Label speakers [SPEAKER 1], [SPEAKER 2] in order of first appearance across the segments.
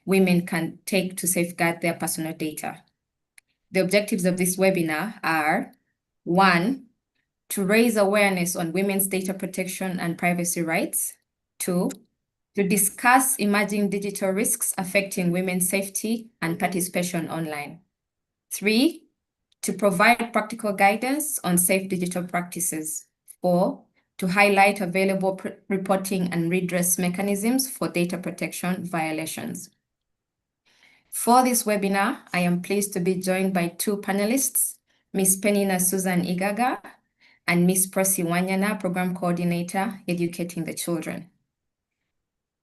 [SPEAKER 1] women can take to safeguard their personal data. The objectives of this webinar are: 1, to raise awareness on women's data protection and privacy rights. 2, to discuss emerging digital risks affecting women's safety and participation online. 3, to provide practical guidance on safe digital practices. 4, to highlight available reporting and redress mechanisms for data protection violations. For this webinar, I am pleased to be joined by two panelists, Ms. Penina Susan Igaga and Ms. Prosi Wanyana, Program Coordinator, Educating the Children.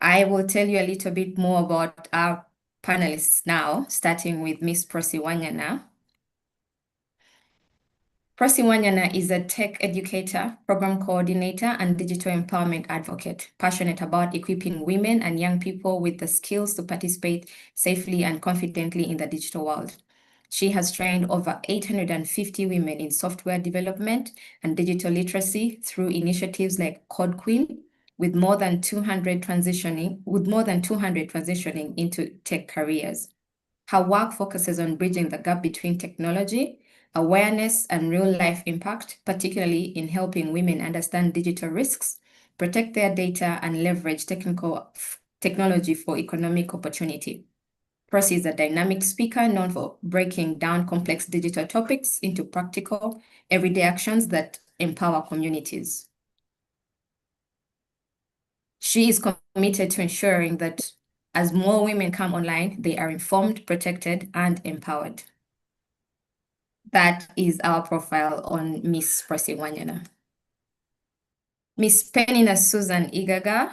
[SPEAKER 1] I will tell you a little bit more about our panelists now, starting with Ms. Prosi Wanyana. Prosi Wanyana is a tech educator, program coordinator, and digital empowerment advocate, passionate about equipping women and young people with the skills to participate safely and confidently in the digital world. She has trained over 850 women in software development and digital literacy through initiatives like Code Queen, with more than 200 transitioning into tech careers. Her work focuses on bridging the gap between technology, awareness, and real-life impact, particularly in helping women understand digital risks, protect their data, and leverage technology for economic opportunity. Prosi is a dynamic speaker known for breaking down complex digital topics into practical, everyday actions that empower communities. She is committed to ensuring that as more women come online, they are informed, protected, and empowered. That is our profile on Ms. Prosi Wanyana. Ms. Penina Susan Igaga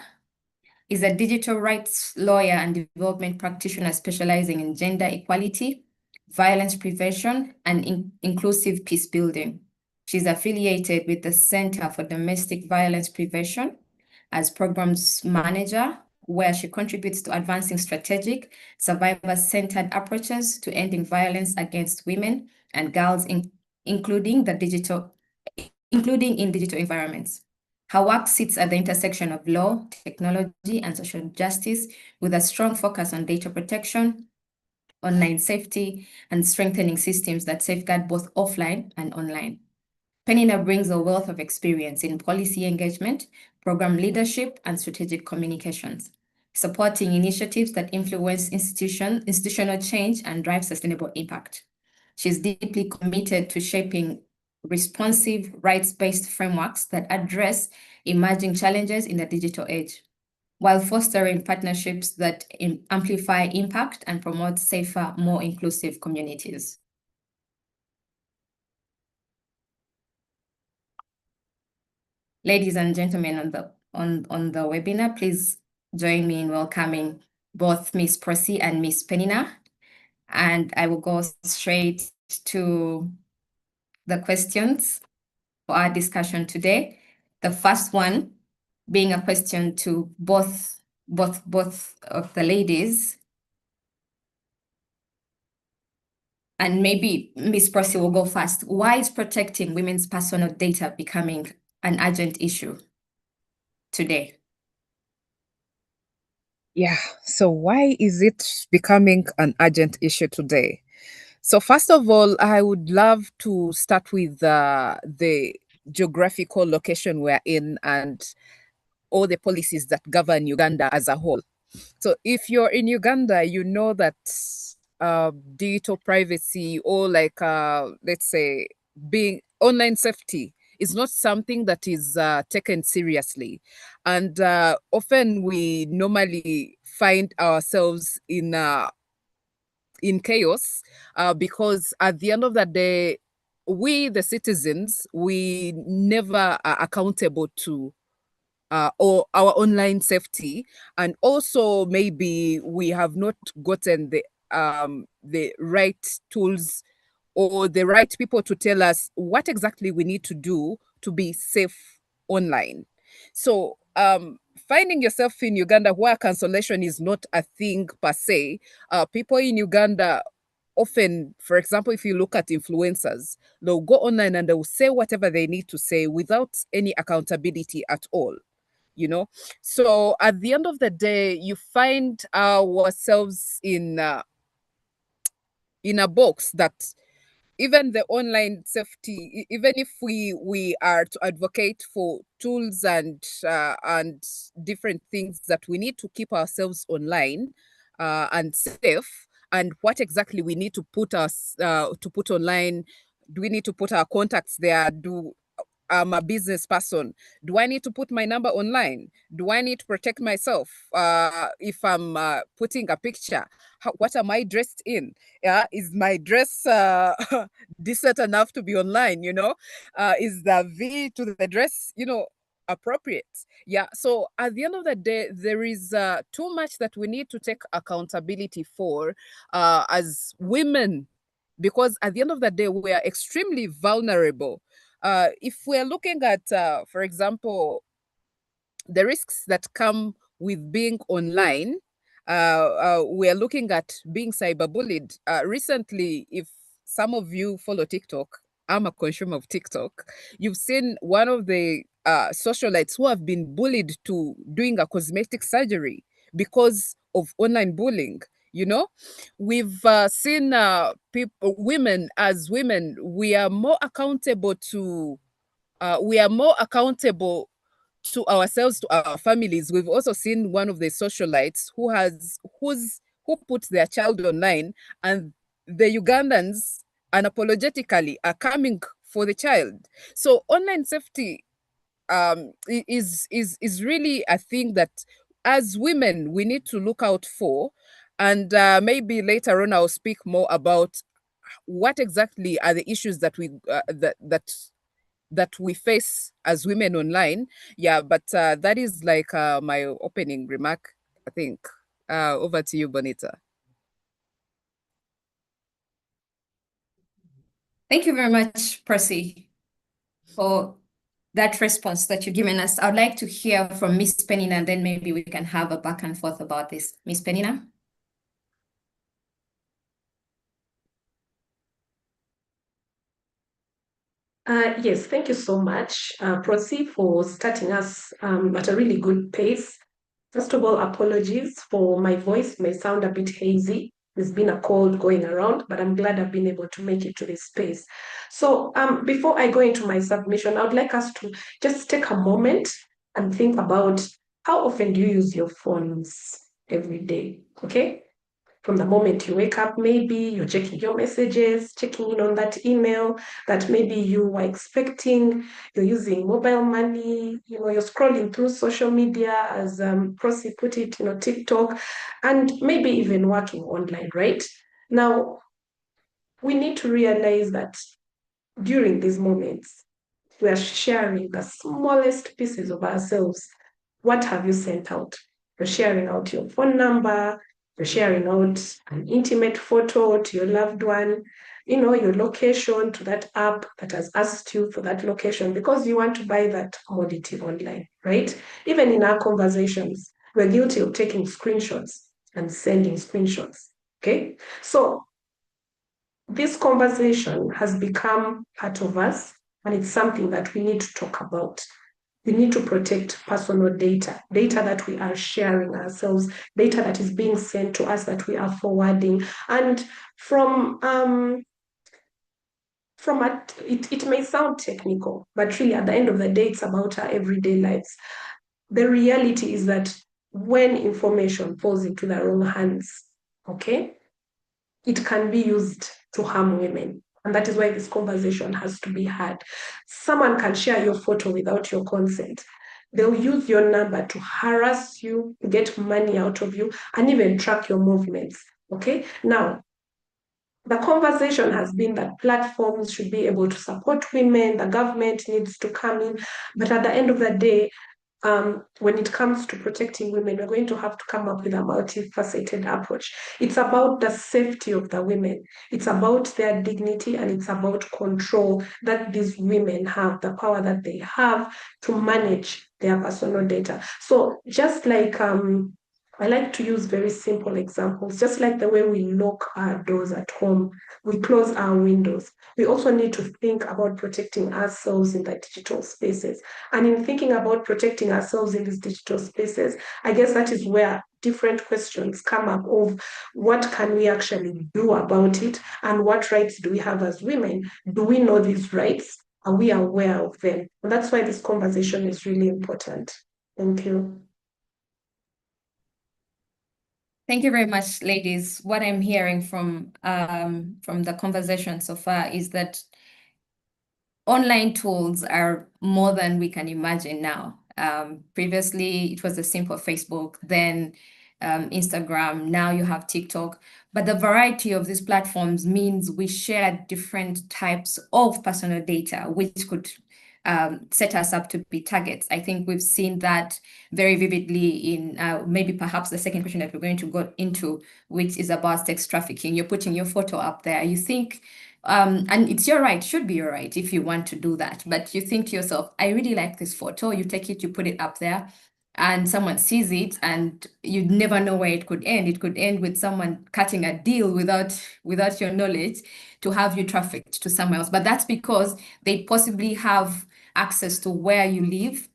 [SPEAKER 1] is a digital rights lawyer and development practitioner specializing in gender equality, violence prevention, and inclusive peace building. She's affiliated with the Center for Domestic Violence Prevention as programs manager, where she contributes to advancing strategic, survivor-centered approaches to ending violence against women and girls, including in digital environments. Her work sits at the intersection of law, technology, and social justice, with a strong focus on data protection, online safety, and strengthening systems that safeguard both offline and online. Penina brings a wealth of experience in policy engagement, program leadership, and strategic communications, supporting initiatives that influence institutional change and drive sustainable impact. She's deeply committed to shaping responsive, rights-based frameworks that address emerging challenges in the digital age, while fostering partnerships that amplify impact and promote safer, more inclusive communities. Ladies and gentlemen on the webinar, please join me in welcoming both Ms. Prosi and Ms. Penina. And I will go straight to the questions for our discussion today. The first one being a question to both of the ladies. And maybe Ms. Prosi will go first. Why is protecting women's personal data becoming an urgent issue today?
[SPEAKER 2] Yeah, so why is it becoming an urgent issue today? So first of all, I would love to start with the geographical location we're in and all the policies that govern Uganda as a whole. So if you're in Uganda, you know that digital privacy or let's say being online safety is not something that is taken seriously. And often we normally find ourselves in chaos because at the end of the day, we, the citizens, we never are accountable to or our online safety, and also maybe we have not gotten the right tools or the right people to tell us what exactly we need to do to be safe online. So finding yourself in Uganda where cancellation is not a thing per se, people in Uganda often, for example, if you look at influencers, they'll go online and they'll say whatever they need to say without any accountability at all. you know. So at the end of the day, you find ourselves in a box that even the online safety, even if we are to advocate for tools and different things that we need to keep ourselves online and safe, and what exactly we need to put online. Do we need to put our contacts there? I'm a business person. Do I need to put my number online? Do I need to protect myself if I'm putting a picture? What am I dressed in? Yeah, is my dress decent enough to be online? Is the V to the dress, appropriate? Yeah. So at the end of the day, there is too much that we need to take accountability for as women, because at the end of the day, we are extremely vulnerable. If we're looking at, for example, the risks that come with being online, we're looking at being cyberbullied. Recently, if some of you follow TikTok, I'm a consumer of TikTok, you've seen one of the socialites who have been bullied to doing a cosmetic surgery because of online bullying. We've seen women, as women, we are more accountable to ourselves, to our families. We've also seen one of the socialites who put their child online, and the Ugandans unapologetically are coming for the child. So online safety is really a thing that as women we need to look out for. And maybe later on I'll speak more about what exactly are the issues that we face as women online. Yeah, but that is like my opening remark, I think. Over to you, Bonita.
[SPEAKER 1] Thank you very much, Percy, for that response that you've given us. I'd like to hear from Miss Penina, and then maybe we can have a back and forth about this. Miss Penina?
[SPEAKER 3] Yes, thank you so much, Prosi, for starting us at a really good pace. First of all, apologies for my voice. May sound a bit hazy. There's been a cold going around, but I'm glad I've been able to make it to this space. So before I go into my submission, I would like us to just take a moment and think about how often do you use your phones every day, okay? From the moment you wake up, maybe you're checking your messages, checking in on that email that maybe you were expecting, you're using mobile money, you're scrolling through social media, as Prosi put it, TikTok, and maybe even working online, right? Now, we need to realize that during these moments, we are sharing the smallest pieces of ourselves. What have you sent out? You're sharing out your phone number, you're sharing out an intimate photo to your loved one, your location to that app that has asked you for that location because you want to buy that commodity online, right? Even in our conversations, we're guilty of taking screenshots and sending screenshots, okay? So this conversation has become part of us, and it's something that we need to talk about. We need to protect personal data that we are sharing ourselves, data that is being sent to us that we are forwarding. And it may sound technical, but really at the end of the day, it's about our everyday lives. The reality is that when information falls into the wrong hands, okay, it can be used to harm women. And that is why this conversation has to be had. Someone can share your photo without your consent. They'll use your number to harass you, get money out of you, and even track your movements. Okay? Now, the conversation has been that platforms should be able to support women, the government needs to come in. But at the end of the day, when it comes to protecting women, we're going to have to come up with a multifaceted approach. It's about the safety of the women. It's about their dignity, and it's about control that these women have, the power that they have to manage their personal data. So just like I like to use very simple examples, just like the way we lock our doors at home, we close our windows. We also need to think about protecting ourselves in the digital spaces. And in thinking about protecting ourselves in these digital spaces, I guess that is where different questions come up of what can we actually do about it and what rights do we have as women? Do we know these rights? Are we aware of them? And that's why this conversation is really important. Thank you.
[SPEAKER 1] Thank you very much, ladies. What I'm hearing from the conversation so far is that online tools are more than we can imagine now. Previously, it was a simple Facebook, then Instagram, now you have TikTok. But the variety of these platforms means we share different types of personal data, which could set us up to be targets. I think we've seen that very vividly in maybe perhaps the second question that we're going to go into, which is about sex trafficking. You're putting your photo up there. You think, and it's your right, should be your right if you want to do that. But you think to yourself, I really like this photo. You take it, you put it up there, and someone sees it, and you never know where it could end. It could end with someone cutting a deal without your knowledge to have you trafficked to somewhere else. But that's because they possibly have access to where you live,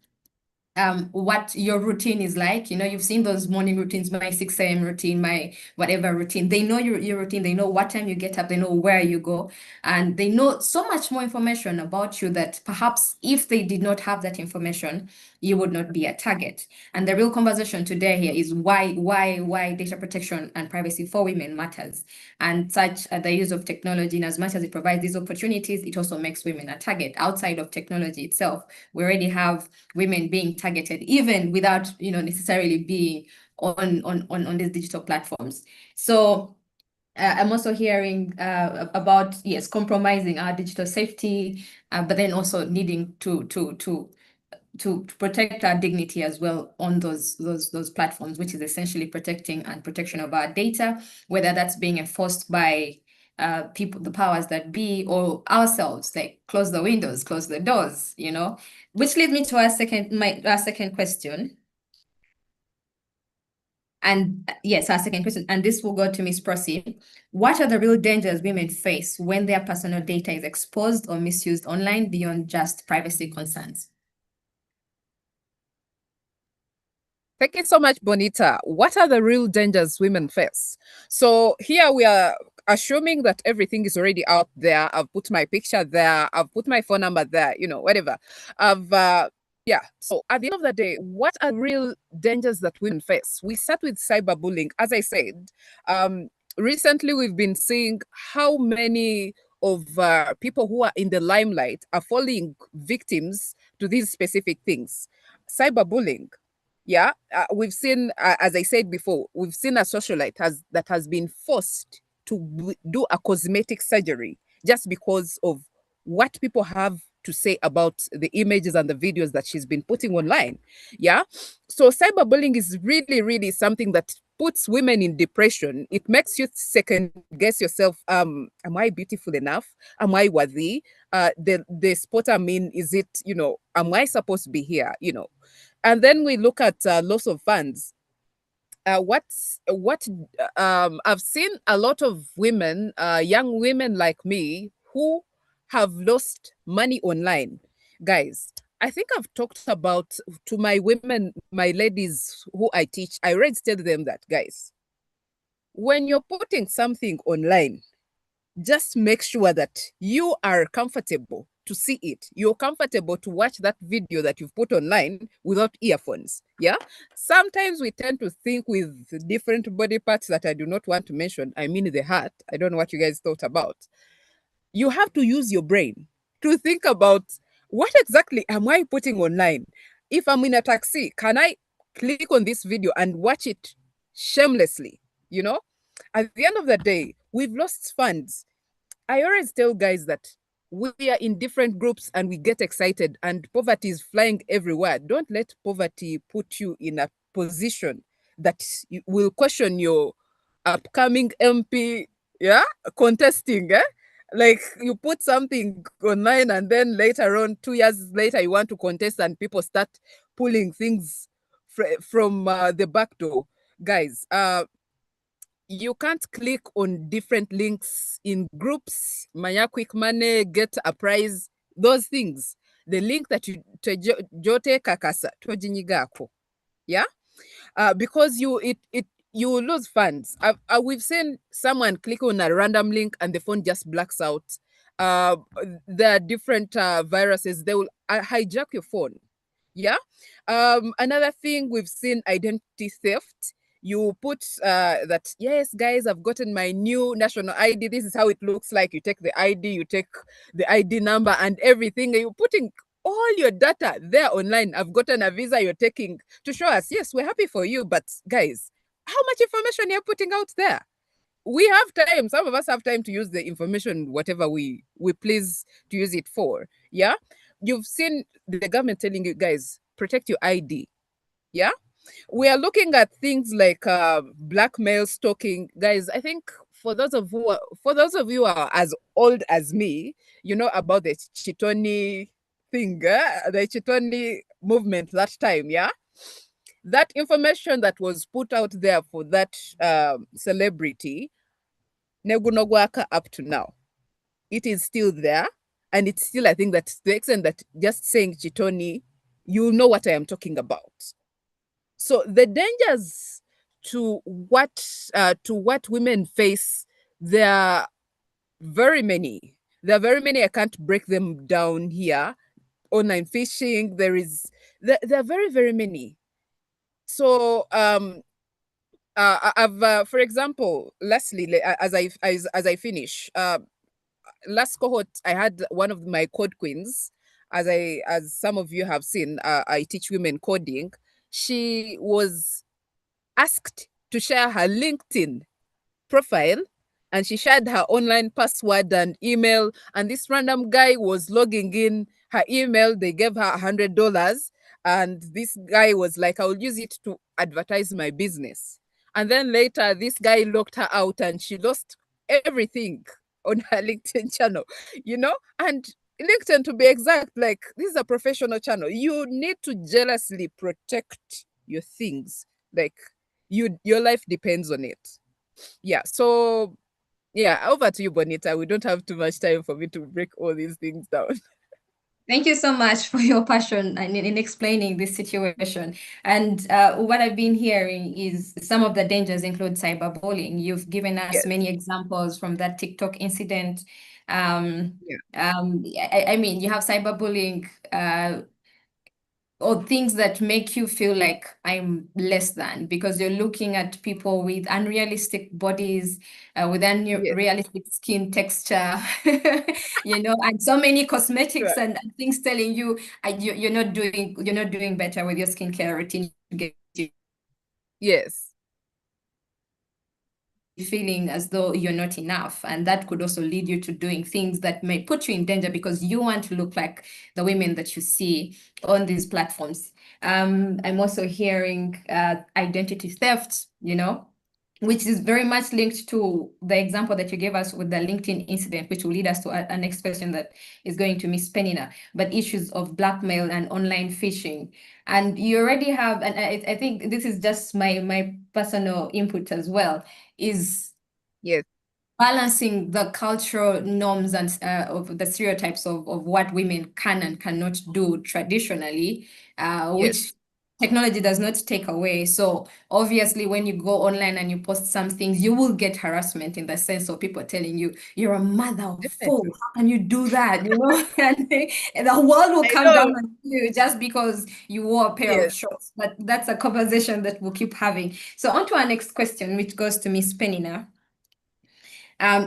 [SPEAKER 1] what your routine is like. You know, you've seen those morning routines, my 6 a.m. routine, my whatever routine. They know your routine. They know what time you get up. They know where you go. And they know so much more information about you that perhaps if they did not have that information, you would not be a target. And the real conversation today here is why data protection and privacy for women matters. And such the use of technology, and as much as it provides these opportunities, it also makes women a target. Outside of technology itself, we already have women being targeted, even without necessarily being on these digital platforms. So I'm also hearing about, yes, compromising our digital safety, but then also needing to protect our dignity as well on those platforms, which is essentially protection of our data, whether that's being enforced by people, the powers that be, or ourselves, like close the windows, close the doors, which leads me to our second question. And yes, our second question, and this will go to Ms. Prosi. What are the real dangers women face when their personal data is exposed or misused online beyond just privacy concerns?
[SPEAKER 2] Thank you so much, Bonita. What are the real dangers women face? So here we are assuming that everything is already out there. I've put my picture there. I've put my phone number there, whatever. Yeah. So at the end of the day, what are real dangers that women face? We start with cyberbullying. As I said, recently we've been seeing how many of people who are in the limelight are falling victims to these specific things. Cyberbullying. Yeah, we've seen, as I said before, we've seen a socialite that has been forced to do a cosmetic surgery just because of what people have to say about the images and the videos that she's been putting online. Yeah, so cyberbullying is really, really something that puts women in depression. It makes you second guess yourself. Am I beautiful enough? Am I worthy? The spot I'm in, is it, am I supposed to be here? And then we look at loss of funds. What I've seen a lot of women, young women like me, who have lost money online. Guys, I think I've talked about to my women, my ladies who I teach. I already tell them that, guys, when you're putting something online, just make sure that you are comfortable to see it. You're comfortable to watch that video that you've put online without earphones. Yeah. Sometimes we tend to think with different body parts that I do not want to mention. I mean, the heart. I don't know what you guys thought about. You have to use your brain to think about what exactly am I putting online? If I'm in a taxi, can I click on this video and watch it shamelessly? At the end of the day, we've lost funds. I always tell guys that we are in different groups and we get excited and poverty is flying everywhere. Don't let poverty put you in a position that you will question your upcoming MP, yeah, contesting. Like you put something online and then later on, 2 years later, you want to contest and people start pulling things from the back door. guys, you can't click on different links in groups, Maya Quick Money, get a prize, those things. The link that you jote kakasa tojinyigako. Yeah. Because you will lose funds. We've seen someone click on a random link and the phone just blacks out. There are different viruses. They will hijack your phone. Yeah. Another thing we've seen, identity theft. You put that, yes, guys, I've gotten my new national ID. This is how it looks like. You take the ID, you take the ID number and everything. You're putting all your data there online. I've gotten a visa you're taking to show us, yes, we're happy for you. But guys, how much information you're putting out there? We have time. Some of us have time to use the information, whatever we please to use it for. Yeah. You've seen the government telling you guys, protect your ID. Yeah. We are looking at things like blackmail, stalking. Guys, I think for those of you who are as old as me, you know about the Chitoni thing, the Chitoni movement that time, yeah? That information that was put out there for that celebrity, Negunogwaka up to now, it is still there. And it's still, I think, that to the extent that just saying Chitoni, you know what I am talking about. So the dangers to what women face, there are very many. There are very many. I can't break them down here. Online phishing, there are very, very many. So I've for example, lastly, as I finish, last cohort I had one of my code queens, as some of you have seen, I teach women coding. She was asked to share her LinkedIn profile, and she shared her online password and email, and this random guy was logging in her email. They gave her $100, and this guy was like, I will use it to advertise my business. And then later this guy locked her out and she lost everything on her LinkedIn channel, you know. And LinkedIn, to be exact, like, this is a professional channel. You need to jealously protect your things. Like, your life depends on it. Yeah. So yeah, over to you, Bonita. We don't have too much time for me to break all these things down.
[SPEAKER 1] Thank you so much for your passion in explaining this situation. And what I've been hearing is some of the dangers include cyberbullying. You've given us
[SPEAKER 2] Yes.
[SPEAKER 1] many examples from that TikTok incident.
[SPEAKER 2] Yeah.
[SPEAKER 1] I mean, you have cyberbullying, or things that make you feel like I'm less than, because you're looking at people with unrealistic bodies, with
[SPEAKER 2] Yes.
[SPEAKER 1] unrealistic skin texture, you know, and so many cosmetics
[SPEAKER 2] Right.
[SPEAKER 1] and things telling you, you're not doing better with your skincare routine.
[SPEAKER 2] Yes.
[SPEAKER 1] Feeling as though you're not enough, and that could also lead you to doing things that may put you in danger because you want to look like the women that you see on these platforms. I'm also hearing identity theft, you know, which is very much linked to the example that you gave us with the LinkedIn incident, which will lead us to a next question that is going to Miss Penina, but issues of blackmail and online phishing. And you already have, and I think this is just my personal input as well, is
[SPEAKER 2] Yes.
[SPEAKER 1] balancing the cultural norms and of the stereotypes of what women can and cannot do traditionally, which
[SPEAKER 2] Yes.
[SPEAKER 1] technology does not take away. So obviously, when you go online and you post some things, you will get harassment in the sense of people telling you, you're a mother of four.
[SPEAKER 2] Definitely.
[SPEAKER 1] How can you do that? You know, and the world will
[SPEAKER 2] I
[SPEAKER 1] come
[SPEAKER 2] know.
[SPEAKER 1] down on you just because you wore a pair of
[SPEAKER 2] Yes.
[SPEAKER 1] shorts. But that's a conversation that we'll keep having. So on to our next question, which goes to Miss Penina.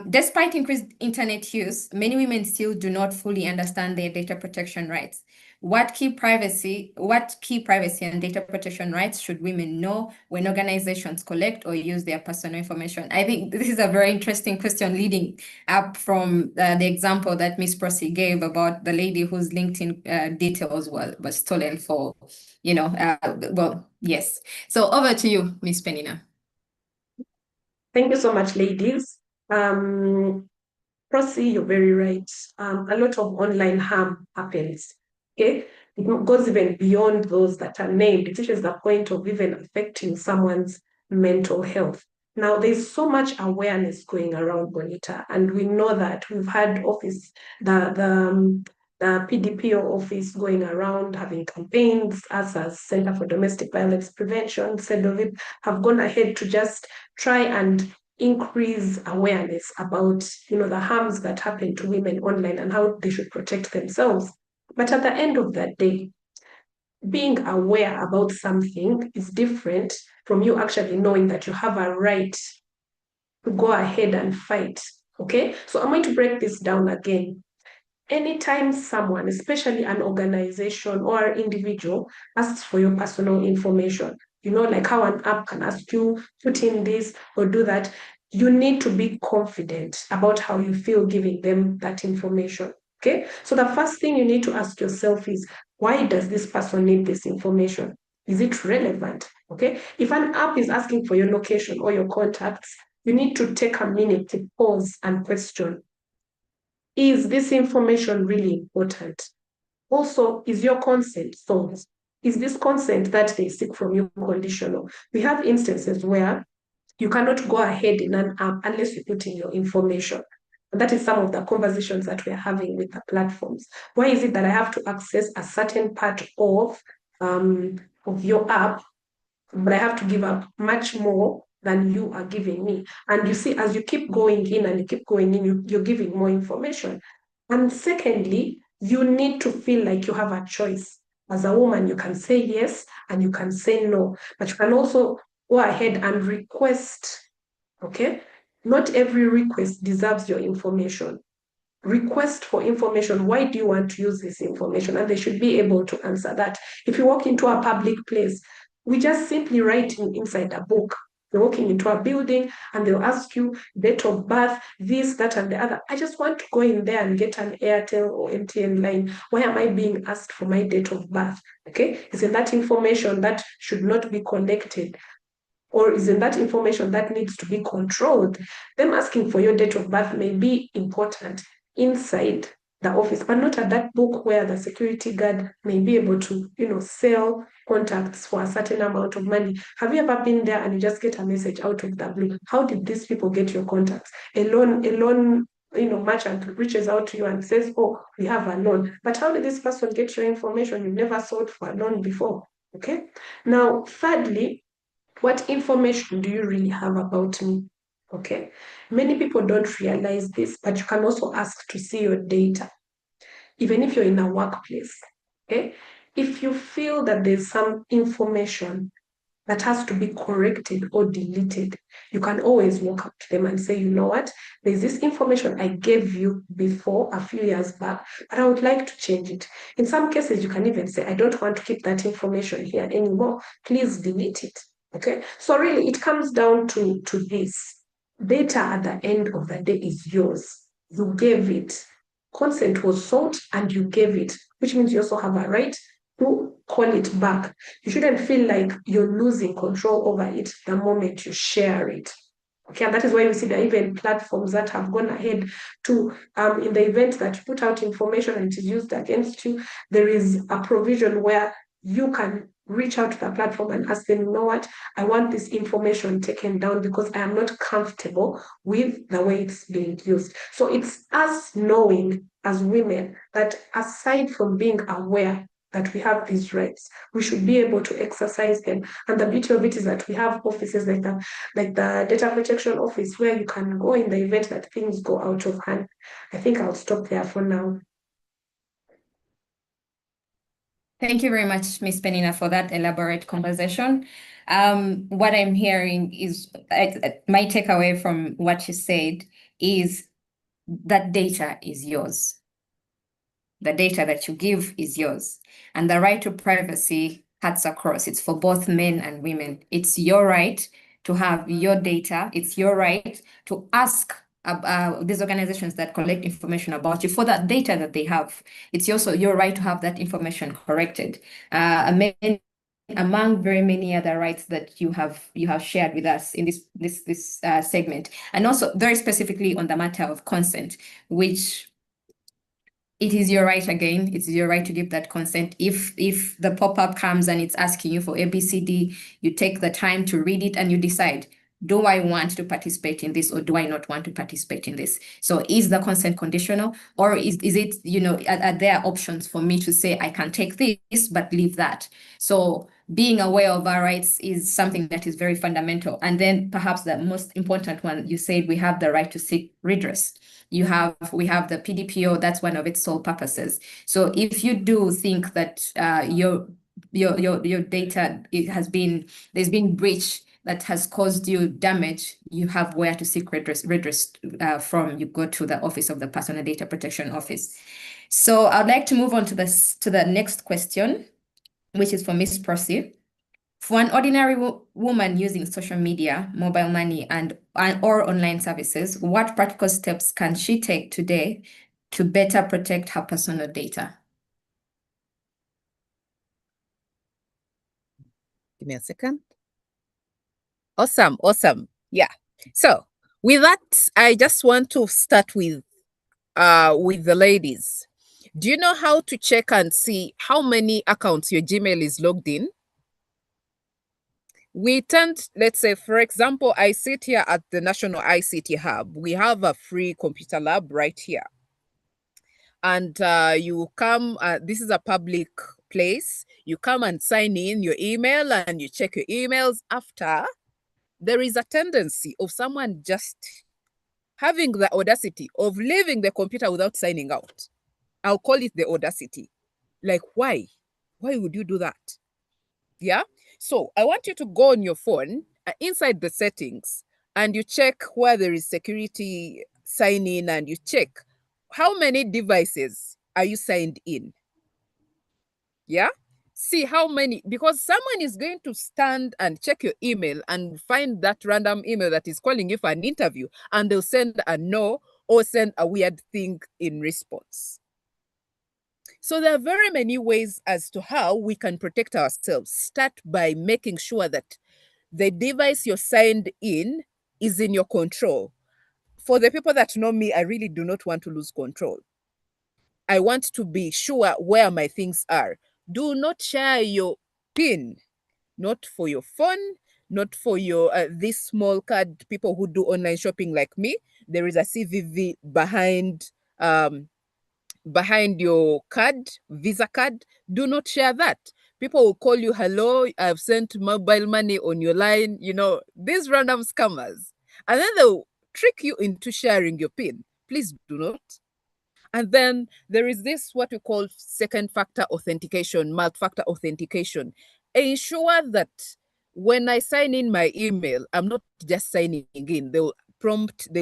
[SPEAKER 1] Despite increased internet use, many women still do not fully understand their data protection rights. What key privacy and data protection rights should women know when organizations collect or use their personal information? I think this is a very interesting question, leading up from the example that Miss Prosy gave about the lady whose LinkedIn details were stolen for, you know, well, yes. So over to you, Miss Penina.
[SPEAKER 3] Thank you so much, ladies. Prosy, you're very right. A lot of online harm happens. Okay, it goes even beyond those that are named. It reaches the point of even affecting someone's mental health. Now, there's so much awareness going around, Bonita, and we know that we've had the PDPO office going around having campaigns. Us as Center for Domestic Violence Prevention, CEDOVIP, have gone ahead to just try and increase awareness about, the harms that happen to women online and how they should protect themselves. But at the end of that day, being aware about something is different from you actually knowing that you have a right to go ahead and fight. Okay, so I'm going to break this down again. Anytime someone, especially an organization or an individual, asks for your personal information, like how an app can ask you, put in this or do that, you need to be confident about how you feel giving them that information. Okay, so the first thing you need to ask yourself is, why does this person need this information? Is it relevant? Okay, if an app is asking for your location or your contacts, you need to take a minute to pause and question, is this information really important? Also, is your consent sought? Is this consent that they seek from you conditional? We have instances where you cannot go ahead in an app unless you put in your information. And that is some of the conversations that we're having with the platforms. Why is it that I have to access a certain part of your app, but I have to give up much more than you are giving me? And you see, as you keep going in and you keep going in, you're giving more information. And secondly, you need to feel like you have a choice. As a woman, you can say yes and you can say no, but you can also go ahead and request. Okay? Not every request deserves your information. Request for information. Why do you want to use this information? And they should be able to answer that. If you walk into a public place, we just simply write inside a book. You're walking into a building and they'll ask you date of birth, this, that, and the other. I just want to go in there and get an Airtel or MTN line. Why am I being asked for my date of birth? Okay, isn't that information that should not be collected? Or isn't that information that needs to be controlled? Them asking for your date of birth may be important inside the office, but not at that book where the security guard may be able to, sell contacts for a certain amount of money. Have you ever been there and you just get a message out of the blue? How did these people get your contacts? A loan merchant reaches out to you and says, oh, we have a loan. But how did this person get your information? You've never sold for a loan before. Okay. Now, thirdly, what information do you really have about me? Okay. Many people don't realize this, but you can also ask to see your data, even if you're in a workplace. Okay. If you feel that there's some information that has to be corrected or deleted, you can always walk up to them and say, you know what, there's this information I gave you before a few years back, but I would like to change it. In some cases, you can even say, I don't want to keep that information here anymore. Please delete it. Okay. So really, it comes down to this. Data at the end of the day is yours. You gave it. Consent was sought and you gave it, which means you also have a right to call it back. You shouldn't feel like you're losing control over it the moment you share it. Okay, and that is why we see there are even platforms that have gone ahead to, in the event that you put out information and it is used against you, there is a provision where you can reach out to the platform and ask them, you know what, I want this information taken down because I am not comfortable with the way it's being used. So it's us knowing as women that aside from being aware that we have these rights, we should be able to exercise them. And the beauty of it is that we have offices like the Data Protection Office where you can go in the event that things go out of hand. I think I'll stop there for now.
[SPEAKER 1] Thank you very much, Ms. Penina, for that elaborate conversation. What I'm hearing is, my takeaway from what you said is that data is yours. The data that you give is yours. And the right to privacy cuts across. It's for both men and women. It's your right to have your data. It's your right to ask these organizations that collect information about you for that data that they have. It's also your right to have that information corrected. Among very many other rights that you have shared with us in this segment, and also very specifically on the matter of consent, which It is your right again. It's your right to give that consent. If the pop-up comes and it's asking you for ABCD, you take the time to read it and you decide, do I want to participate in this or do I not want to participate in this? So is the consent conditional, or is it, are there options for me to say I can take this but leave that? So being aware of our rights is something that is very fundamental. And then perhaps the most important one, you said we have the right to seek redress. We have the PDPO, that's one of its sole purposes. So if you do think that your data there's been breach that has caused you damage, you have where to seek redress from. You go to the Office of the Personal Data Protection Office. So I'd like to move on to the next question, which is for Miss Percy. For an ordinary woman using social media, mobile money, or online services, what practical steps can she take today to better protect her personal data?
[SPEAKER 2] Give me a second. Awesome. Yeah. So with that, I just want to start with the ladies. Do you know how to check and see how many accounts your Gmail is logged in? Let's say, for example, I sit here at the National ICT Hub. We have a free computer lab right here. And you come, this is a public place. You come and sign in your email and you check your emails. After, there is a tendency of someone just having the audacity of leaving the computer without signing out. I'll call it the audacity. Like, why? Why would you do that? Yeah. So I want you to go on your phone inside the settings and you check where there is security sign in and you check how many devices are you signed in. Yeah. See how many, because someone is going to stand and check your email and find that random email that is calling you for an interview, and they'll send a no or send a weird thing in response. So there are very many ways as to how we can protect ourselves. Start by making sure that the device you're signed in is in your control. For the people that know me, I really do not want to lose control. I want to be sure where my things are. Do not share your PIN, not for your phone, not for your this small card. People who do online shopping like me, there is a CVV behind your card, Visa card. Do not share that. People will call you, hello, I've sent mobile money on your line, these random scammers. And then they'll trick you into sharing your PIN. Please do not. And then there is this, what we call second factor authentication, multi-factor authentication. Ensure that when I sign in my email, I'm not just signing in. They'll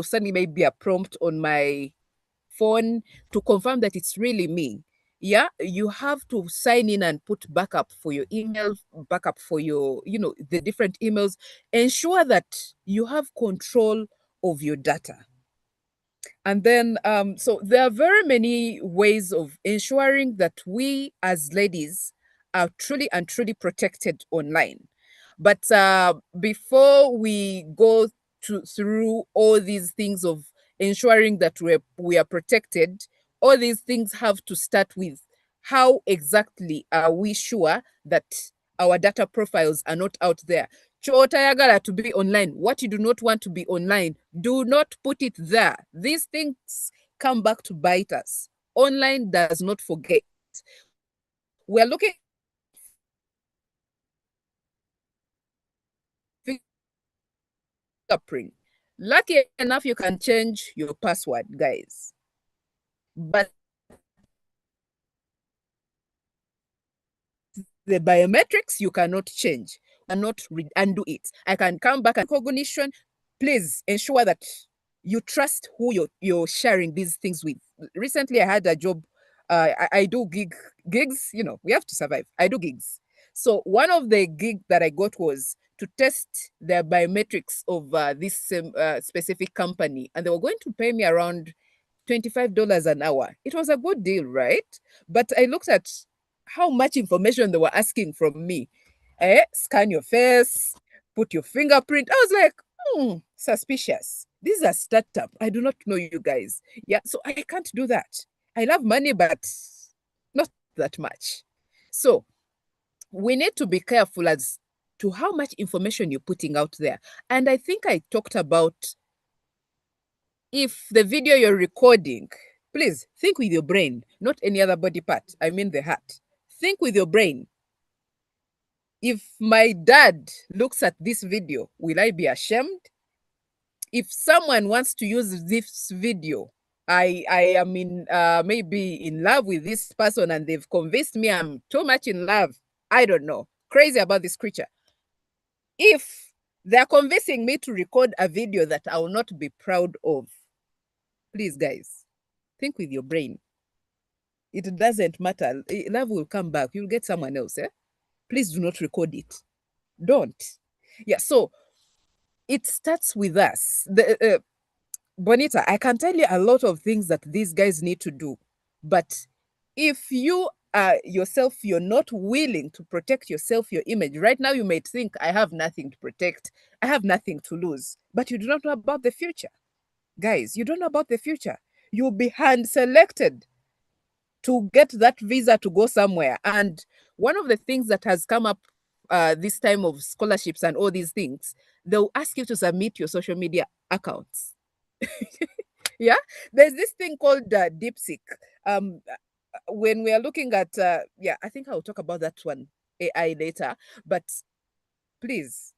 [SPEAKER 2] send me maybe a prompt on my phone to confirm that it's really me. Yeah, you have to sign in and put backup for your email, backup for your, the different emails. Ensure that you have control of your data. And then, so there are very many ways of ensuring that we as ladies are truly and truly protected online. But before we go through all these things of ensuring that we are protected, all these things have to start with how exactly are we sure that our data profiles are not out there. Chotayagara to be online. What you do not want to be online, do not put it there. These things come back to bite us. Online does not forget. We're looking fingerprint. Lucky enough, you can change your password, guys. But the biometrics you cannot change, cannot undo it. I can come back and recognition. Please ensure that you trust who you're sharing these things with. Recently, I had a job. I do gigs. We have to survive. I do gigs. So one of the gigs that I got was to test the biometrics of this specific company, and they were going to pay me around $25 an hour. It was a good deal, right? But I looked at how much information they were asking from me. Scan your face, put your fingerprint. I was like, suspicious. This is a startup. I do not know you guys. Yeah, so I can't do that. I love money, but not that much. So we need to be careful as to how much information you're putting out there. And I think I talked about, if the video you're recording, please think with your brain, not any other body part. I mean the heart. Think with your brain. If my dad looks at this video, will I be ashamed? If someone wants to use this video, I am in maybe in love with this person and they've convinced me I'm too much in love. I don't know. Crazy about this creature. If they're convincing me to record a video that I will not be proud of, please, guys, think with your brain. It doesn't matter. Love will come back. You'll get someone else. Please do not record it. Don't. Yeah, so it starts with us. Bonita, I can tell you a lot of things that these guys need to do. But if you yourself, you're not willing to protect yourself, your image, right now you may think, I have nothing to protect. I have nothing to lose. But you do not know about the future. Guys, you don't know about the future. You'll be hand selected to get that visa to go somewhere. And one of the things that has come up this time of scholarships and all these things, they'll ask you to submit your social media accounts. Yeah, there's this thing called DeepSeek. When we are looking at, yeah, I think I'll talk about that one AI later. But please,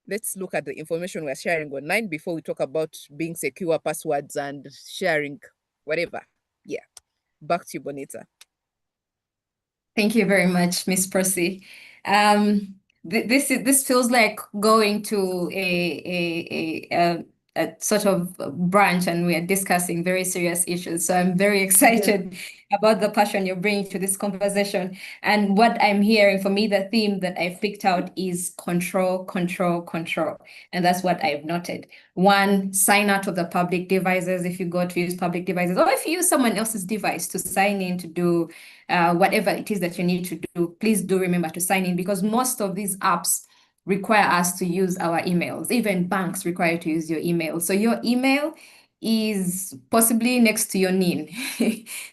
[SPEAKER 2] let's look at the information we're sharing online before we talk about being secure passwords and sharing whatever. Yeah. Back to you, Bonita.
[SPEAKER 1] Thank you very much, Miss Percy. This feels like going to a sort of branch, and we are discussing very serious issues. So I'm very excited about the passion you're bringing to this conversation. And what I'm hearing, for me, the theme that I've picked out is control, control, control. And that's what I've noted. One, sign out of the public devices if you go to use public devices, or if you use someone else's device to sign in to do whatever it is that you need to do. Please do remember to sign in, because most of these apps require us to use our emails. Even banks require you to use your email. So your email is possibly next to your NIN.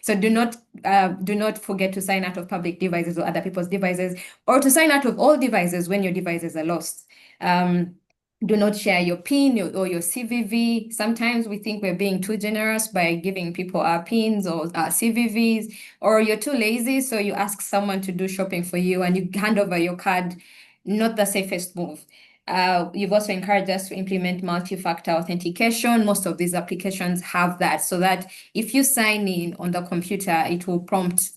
[SPEAKER 1] So do not forget to sign out of public devices or other people's devices, or to sign out of all devices when your devices are lost. Do not share your PIN or your CVV. Sometimes we think we're being too generous by giving people our PINs or our CVVs, or you're too lazy, so you ask someone to do shopping for you and you hand over your card. Not the safest move. You've also encouraged us to implement multi-factor authentication. Most of these applications have that, so that if you sign in on the computer, it will prompt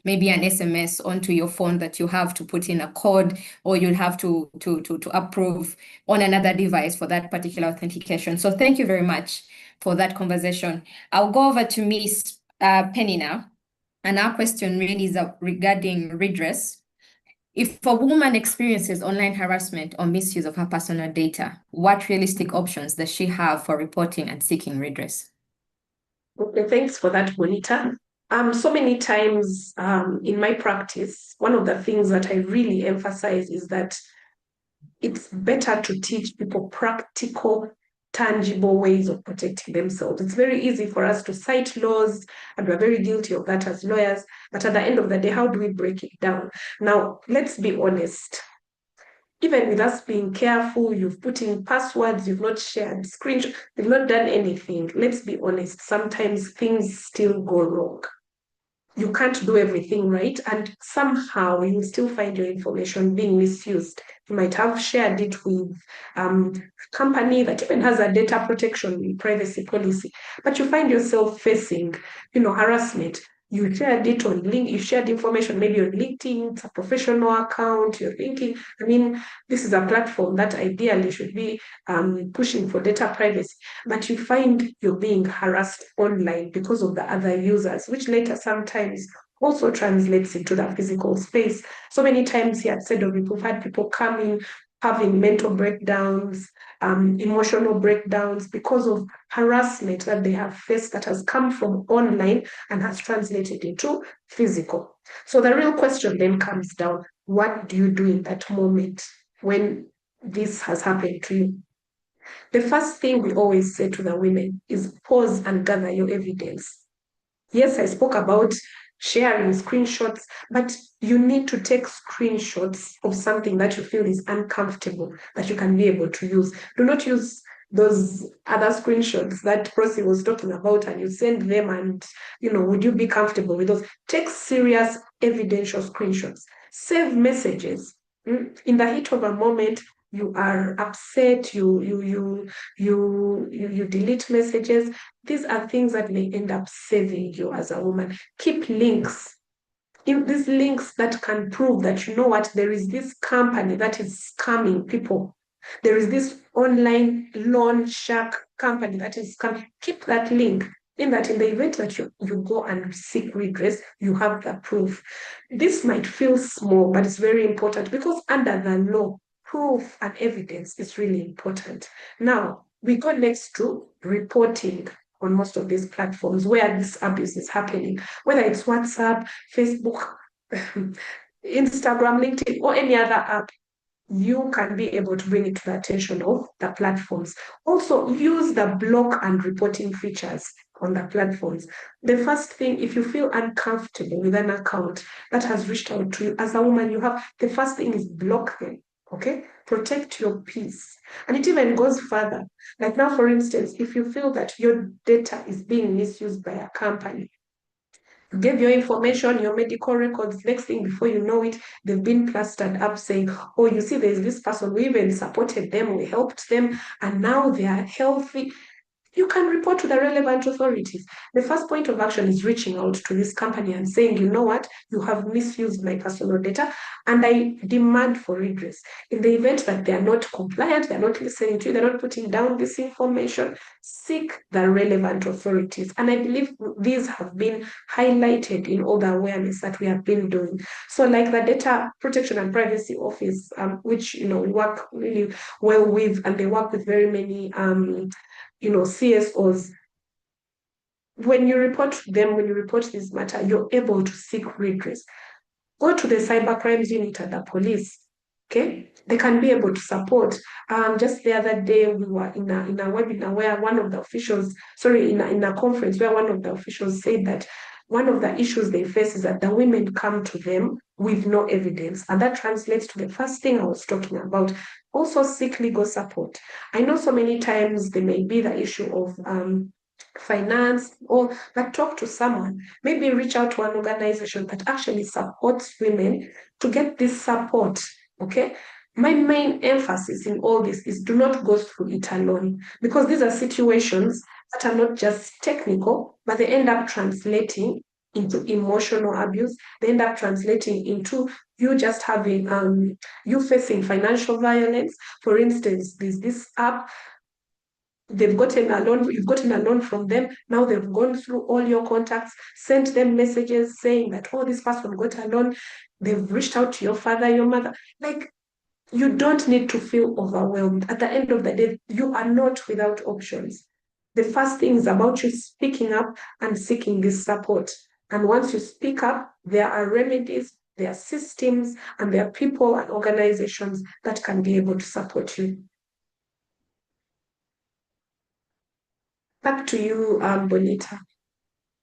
[SPEAKER 1] maybe an SMS onto your phone that you have to put in a code, or you'll have to approve on another device for that particular authentication. So thank you very much for that conversation. I'll go over to Miss Penny now, and our question really is regarding redress. If a woman experiences online harassment or misuse of her personal data, what realistic options does she have for reporting and seeking redress?
[SPEAKER 3] Okay, thanks for that, Bonita. So many times in my practice, one of the things that I really emphasize is that it's better to teach people practical, tangible ways of protecting themselves. It's very easy for us to cite laws, and we're very guilty of that as lawyers. But at the end of the day, how do we break it down? Now, let's be honest. Even with us being careful, you've put in passwords, you've not shared screenshots, you've not done anything. Let's be honest, sometimes things still go wrong. You can't do everything right, and somehow you still find your information being misused. You might have shared it with a company that even has a data protection privacy policy, but you find yourself facing, harassment. You shared it on link, you shared information maybe on LinkedIn, it's a professional account, you're thinking, this is a platform that ideally should be pushing for data privacy, but you find you're being harassed online because of the other users, which later sometimes also translates into the physical space. So many times here at Cedo, we've had people coming, having mental breakdowns, emotional breakdowns because of harassment that they have faced that has come from online and has translated into physical. So the real question then comes down, what do you do in that moment when this has happened to you? The first thing we always say to the women is pause and gather your evidence. Yes, I spoke about sharing screenshots, but you need to take screenshots of something that you feel is uncomfortable that you can be able to use. Do not use those other screenshots that Prosi was talking about and you send them and, would you be comfortable with those? Take serious evidential screenshots. Save messages. In the heat of a moment, you are upset, you delete messages. These are things that may end up saving you as a woman. Keep links. In these links that can prove that, you know what, there is this company that is scamming people. There is this online loan shark company that is scamming. Keep that link. In the event that you go and seek redress, you have the proof. This might feel small, but it's very important because under the law, proof and evidence is really important. Now, we go next to reporting on most of these platforms where this abuse is happening, whether it's WhatsApp, Facebook, Instagram, LinkedIn, or any other app. You can be able to bring it to the attention of the platforms. Also, use the block and reporting features on the platforms. The first thing, if you feel uncomfortable with an account that has reached out to you as a woman, the first thing is block them. Okay, protect your peace. And it even goes further. Like now, for instance, if you feel that your data is being misused by a company, you gave your information, your medical records, next thing before you know it, they've been plastered up saying, oh, you see, there's this person, we even supported them, we helped them, and now they are healthy. You can report to the relevant authorities. The first point of action is reaching out to this company and saying, you know what, you have misused my personal data and I demand for redress. In the event that they are not compliant, they're not listening to you, they're not putting down this information, seek the relevant authorities. And I believe these have been highlighted in all the awareness that we have been doing. So like the Data Protection and Privacy Office, which, we work really well with, and they work with very many CSOs. When you report to them, when you report this matter, you're able to seek redress. Go to the cyber crimes unit at the police. Okay, they can be able to support. Just the other day, we were in a webinar where one of the officials, in a conference where one of the officials said that one of the issues they face is that the women come to them with no evidence. And that translates to the first thing I was talking about. Also, seek legal support. I know so many times there may be the issue of finance, but talk to someone. Maybe reach out to an organization that actually supports women to get this support. Okay. My main emphasis in all this is do not go through it alone, because these are situations that are not just technical, but they end up translating into emotional abuse. They end up translating into you just having you facing financial violence. For instance, there's this app, they've gotten a loan, you've gotten a loan from them. Now they've gone through all your contacts, sent them messages saying that, oh, this person got a loan. They've reached out to your father, your mother. Like, you don't need to feel overwhelmed. At the end of the day, you are not without options. The first thing is about you speaking up and seeking this support. And once you speak up, there are remedies, there are systems, and there are people and organizations that can be able to support you. Back to you, Bonita.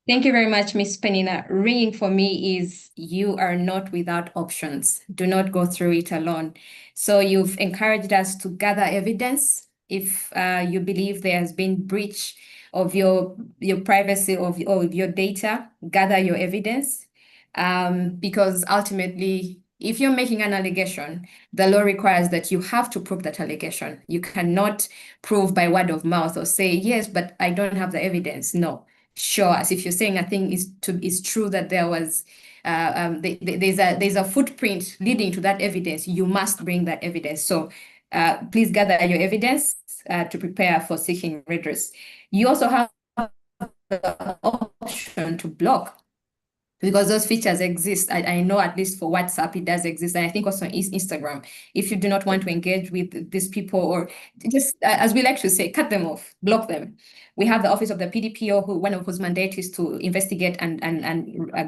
[SPEAKER 1] Thank you very much, Ms. Penina. Ringing for me is you are not without options. Do not go through it alone. So you've encouraged us to gather evidence. If you believe there has been breach of your privacy of your data, gather your evidence. Because ultimately, if you're making an allegation, the law requires that you have to prove that allegation. You cannot prove by word of mouth or say, yes, but I don't have the evidence. No. Show us. If you're saying a thing is true, that there was there's a footprint leading to that evidence, you must bring that evidence. So please gather your evidence to prepare for seeking redress. You also have the option to block, because those features exist. I know at least for WhatsApp, it does exist. And I think also Instagram, if you do not want to engage with these people, or just, as we like to say, cut them off, block them. We have the Office of the PDPO, one of whose mandate is to investigate and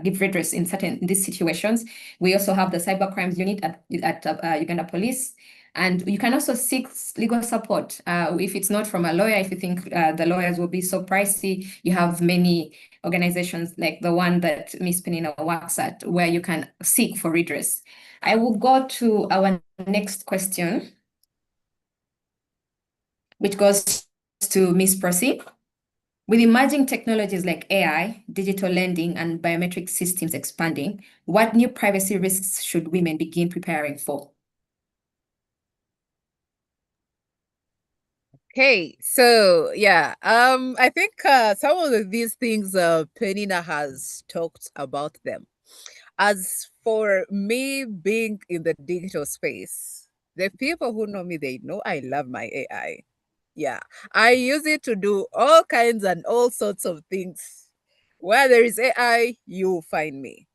[SPEAKER 1] give redress in these situations. We also have the Cyber Crimes Unit at Uganda Police. And you can also seek legal support. If it's not from a lawyer, if you think the lawyers will be so pricey, you have many organizations like the one that Miss Penina works at, where you can seek for redress. I will go to our next question, which goes to Miss Percy. With emerging technologies like AI, digital lending, and biometric systems expanding, what new privacy risks should women begin preparing for?
[SPEAKER 2] Okay, so yeah, I think some of these things Penina has talked about them. As for me being in the digital space, the people who know me, they know I love my AI. Yeah, I use it to do all kinds and all sorts of things. Where there is AI, you'll find me.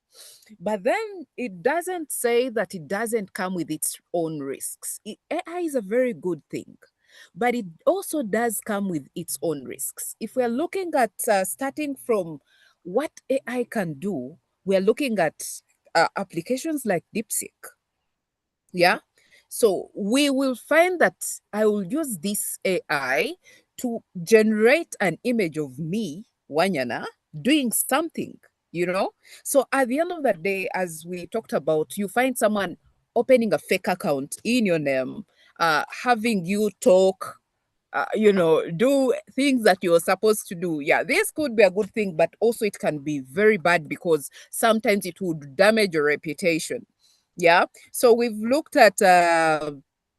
[SPEAKER 2] But then it doesn't say that it doesn't come with its own risks. AI is a very good thing, but it also does come with its own risks. If we're looking at starting from what AI can do, we're looking at applications like DeepSeek. Yeah. So we will find that I will use this AI to generate an image of me, Wanyana, doing something, you know? So at the end of the day, as we talked about, you find someone opening a fake account in your name, having you talk, do things that you're supposed to do. Yeah, this could be a good thing, but also it can be very bad because sometimes it would damage your reputation. Yeah. So we've looked at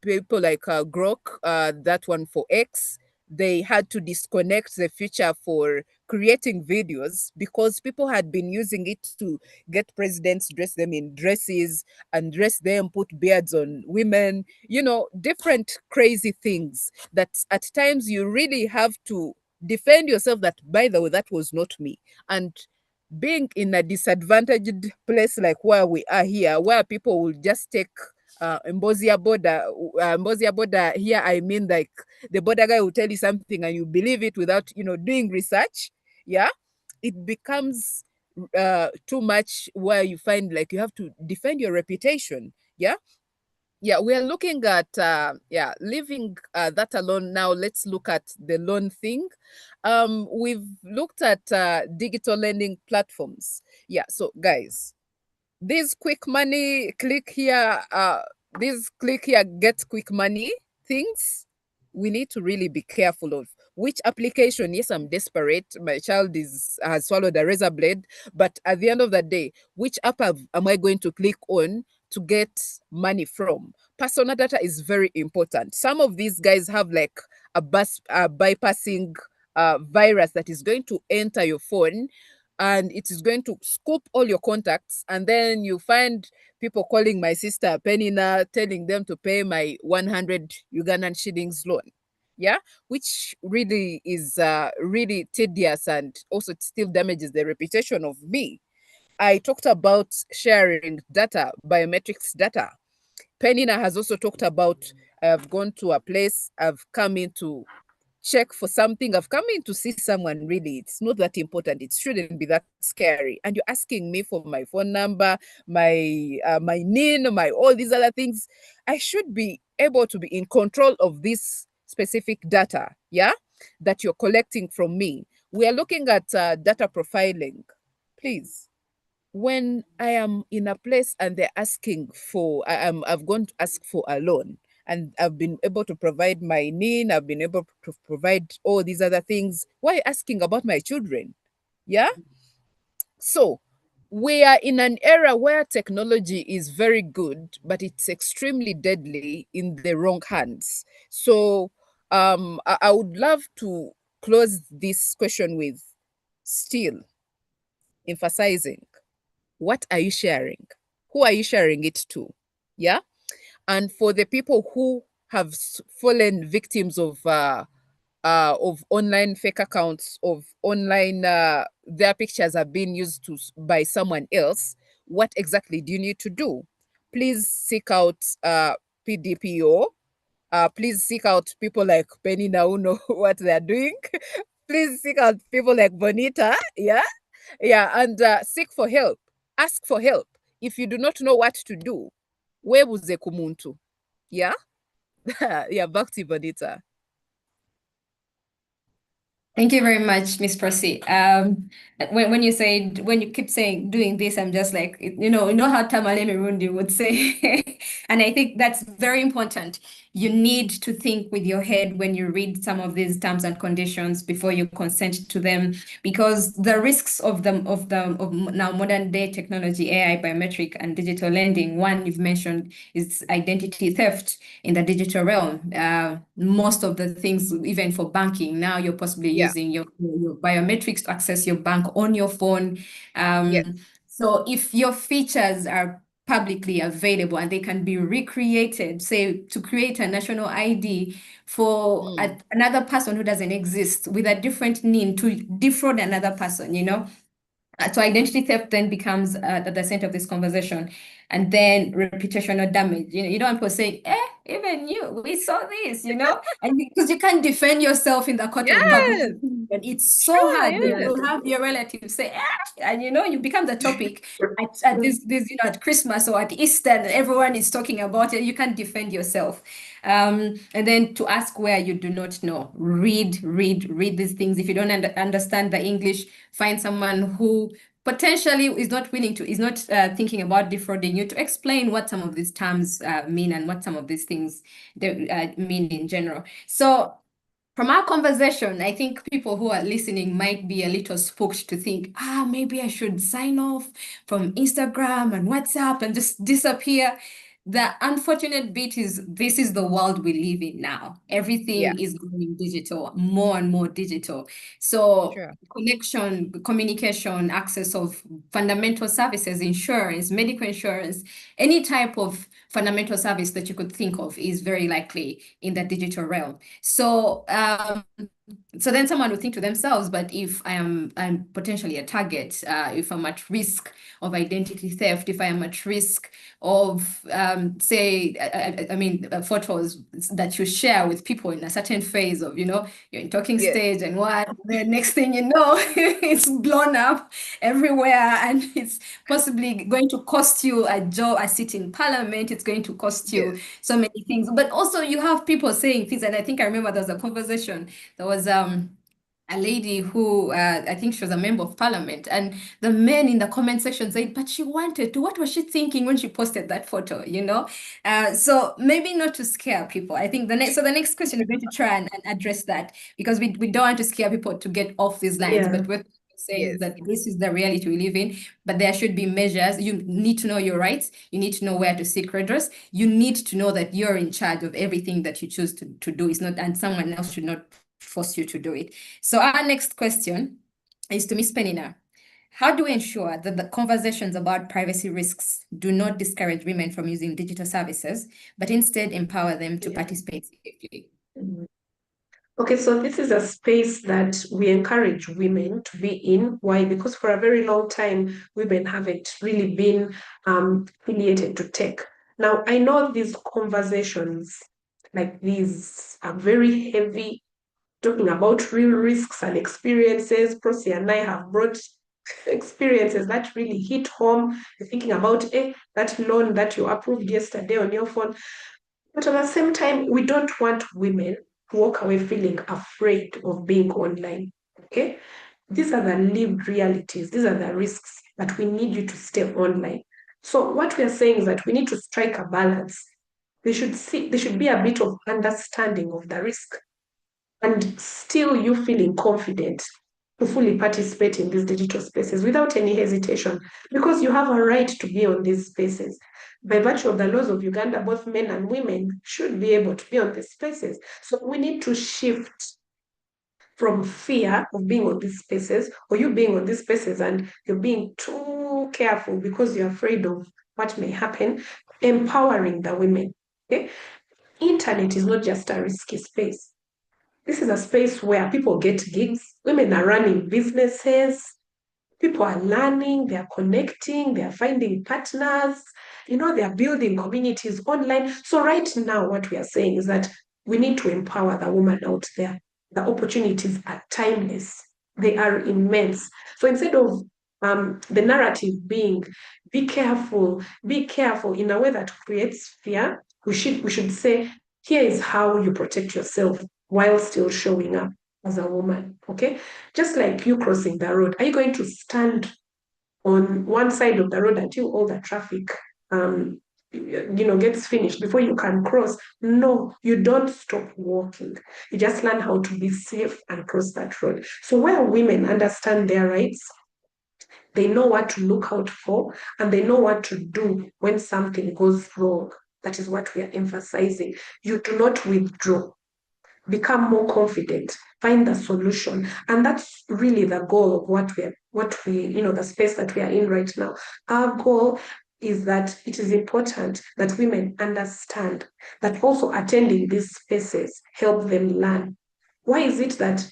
[SPEAKER 2] people like Grok, that one for X. They had to disconnect the feature for creating videos because people had been using it to get presidents, dress them in dresses, and dress them, put beards on women, different crazy things that at times you really have to defend yourself that, by the way, that was not me. And being in a disadvantaged place like where we are here, where people will just take Mbozia border here, I mean, like the border guy will tell you something and you believe it without, doing research. Yeah, it becomes too much where you find like you have to defend your reputation. Yeah. Yeah, we are looking at leaving that alone. Now let's look at the loan thing. We've looked at digital lending platforms. Yeah, so guys, this quick money, click here, get quick money things, we need to really be careful of which application. Yes, I'm desperate. My child has swallowed a razor blade, but at the end of the day, which app am I going to click on to get money from? Personal data is very important. Some of these guys have like a bypassing virus that is going to enter your phone and it is going to scoop all your contacts, and then you find people calling my sister Penina, telling them to pay my 100 Ugandan shillings loan. Yeah, which really is really tedious, and also it still damages the reputation of me. I talked about sharing data, biometrics data. Penina has also talked about I've gone to a place, I've come in to check for something, I've come in to see someone, really, it's not that important, it shouldn't be that scary. And you're asking me for my phone number, my NIN, my all these other things. I should be able to be in control of this specific data, yeah, that you're collecting from me. We are looking at data profiling. Please, when I am in a place and they're asking for, I've gone to ask for a loan and I've been able to provide my NIN, I've been able to provide all these other things. Why are you asking about my children? Yeah. So we are in an era where technology is very good, but it's extremely deadly in the wrong hands. So I would love to close this question with still emphasizing, what are you sharing? Who are you sharing it to? Yeah. And for the people who have fallen victims of online fake accounts, of online their pictures have been used by someone else, what exactly do you need to do? Please seek out PDPO. Please seek out people like Penina who know what they're doing. Please seek out people like Bonita. Yeah. Yeah, and seek for help. Ask for help. If you do not know what to do, webuze kumuntu. Yeah. Yeah, back to you, Bonita.
[SPEAKER 1] Thank you very much, Miss Percy. When you say when you keep saying doing this, I'm just like, you know how Tamaleme Rundi would say, and I think that's very important. You need to think with your head when you read some of these terms and conditions before you consent to them, because the risks of now modern day technology, AI, biometric, and digital lending. One you've mentioned is identity theft in the digital realm. Most of the things, even for banking, now you're possibly
[SPEAKER 2] Yeah.
[SPEAKER 1] using your biometrics to access your bank on your phone.
[SPEAKER 2] Yes.
[SPEAKER 1] So if your features are publicly available and they can be recreated, say to create a national ID for another person who doesn't exist with a different name to defraud another person, you know. So identity theft then becomes at the center of this conversation, and then reputational damage. You don't want people saying, even you, we saw this, you know, and because you can't defend yourself in the court of public
[SPEAKER 2] Yes.
[SPEAKER 1] opinion, it's so
[SPEAKER 2] Sure.
[SPEAKER 1] hard.
[SPEAKER 2] Yes.
[SPEAKER 1] You'll have your relatives say, and you become the topic at this at Christmas or at Easter, and everyone is talking about it. You can't defend yourself. And then to ask where you do not know, read these things. If you don't understand the English, find someone who potentially is not thinking about defrauding you to explain what some of these terms mean and what some of these things mean in general. So from our conversation, I think people who are listening might be a little spooked to think, maybe I should sign off from Instagram and WhatsApp and just disappear. The unfortunate bit is this is the world we live in now.
[SPEAKER 2] Yeah.
[SPEAKER 1] Everything is going digital, more and more digital. So
[SPEAKER 2] Sure.
[SPEAKER 1] connection, communication, access of fundamental services, insurance, medical insurance, any type of fundamental service that you could think of is very likely in the digital realm. So so then someone would think to themselves, but if I'm potentially a target, if I'm at risk of identity theft, if I am at risk of say, I mean, photos that you share with people in a certain phase of, you're in talking
[SPEAKER 2] Yes.
[SPEAKER 1] stage and what, the next thing you know, it's blown up everywhere, and it's possibly going to cost you a job, a seat in parliament. It's going to cost you
[SPEAKER 2] Yes.
[SPEAKER 1] so many things. But also you have people saying things, and I think I remember there was a conversation. There was a lady who I think she was a member of parliament, and the men in the comment section said, but she wanted to, what was she thinking when she posted that photo, so maybe not to scare people. I think the next question we're going to try and address that, because we don't want to scare people to get off these lines, but we're saying
[SPEAKER 2] Yes.
[SPEAKER 1] that this is the reality we live in, but there should be measures. You need to know your rights. You need to know where to seek redress. You need to know that you're in charge of everything that you choose to do. It's not, and someone else should not force you to do it. So our next question is to Ms. Penina. How do we ensure that the conversations about privacy risks do not discourage women from using digital services, but instead empower them to participate safely?
[SPEAKER 3] Okay, so this is a space that we encourage women to be in. Why? Because for a very long time, women haven't really been affiliated to tech. Now, I know these conversations like these are very heavy, talking about real risks and experiences. Prosy and I have brought experiences that really hit home. You're thinking about that loan that you approved yesterday on your phone. But at the same time, we don't want women to walk away feeling afraid of being online. Okay? These are the lived realities, these are the risks, but we need you to stay online. So what we are saying is that we need to strike a balance. There should be a bit of understanding of the risk, and still you feeling confident to fully participate in these digital spaces without any hesitation, because you have a right to be on these spaces. By virtue of the laws of Uganda, both men and women should be able to be on these spaces. So we need to shift from fear of being on these spaces, or you being on these spaces and you're being too careful because you're afraid of what may happen, empowering the women. Okay? Internet is not just a risky space. This is a space where people get gigs, women are running businesses, people are learning, they are connecting, they are finding partners, they are building communities online. So right now, what we are saying is that we need to empower the woman out there. The opportunities are timeless. They are immense. So instead of the narrative being be careful in a way that creates fear, we should say Here is how you protect yourself while still showing up as a woman, okay? Just like you crossing the road, are you going to stand on one side of the road until all the traffic gets finished before you can cross? No, you don't stop walking. You just learn how to be safe and cross that road. So where women understand their rights, they know what to look out for, and they know what to do when something goes wrong. That is what we are emphasizing. You do not withdraw. Become more confident, find the solution. And that's really the goal of the space that we are in right now. Our goal is that it is important that women understand that also attending these spaces help them learn. Why is it that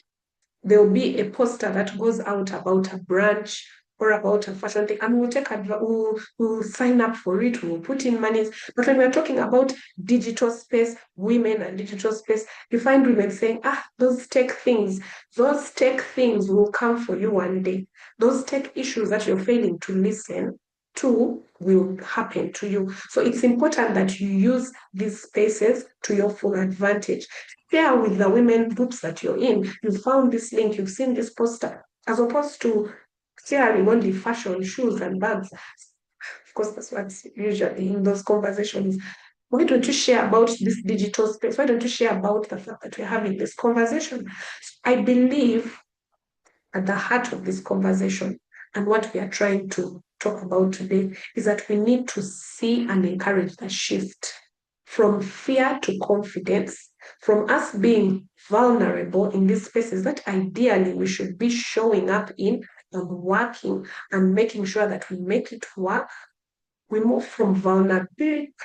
[SPEAKER 3] there'll be a poster that goes out about a branch or about a fashion thing, and we'll sign up for it, we'll put in money. But when we're talking about digital space, women and digital space, you find women saying, those tech things will come for you one day. Those tech issues that you're failing to listen to will happen to you. So it's important that you use these spaces to your full advantage. Share with the women groups that you're in. You found this link, you've seen this poster, as opposed to sharing only fashion, shoes, and bags. Of course, that's what's usually in those conversations. Why don't you share about this digital space? Why don't you share about the fact that we're having this conversation? I believe at the heart of this conversation and what we are trying to talk about today is that we need to see and encourage the shift from fear to confidence, from us being vulnerable in these spaces that ideally we should be showing up in and working and making sure that we make it work. We move from vulnerability,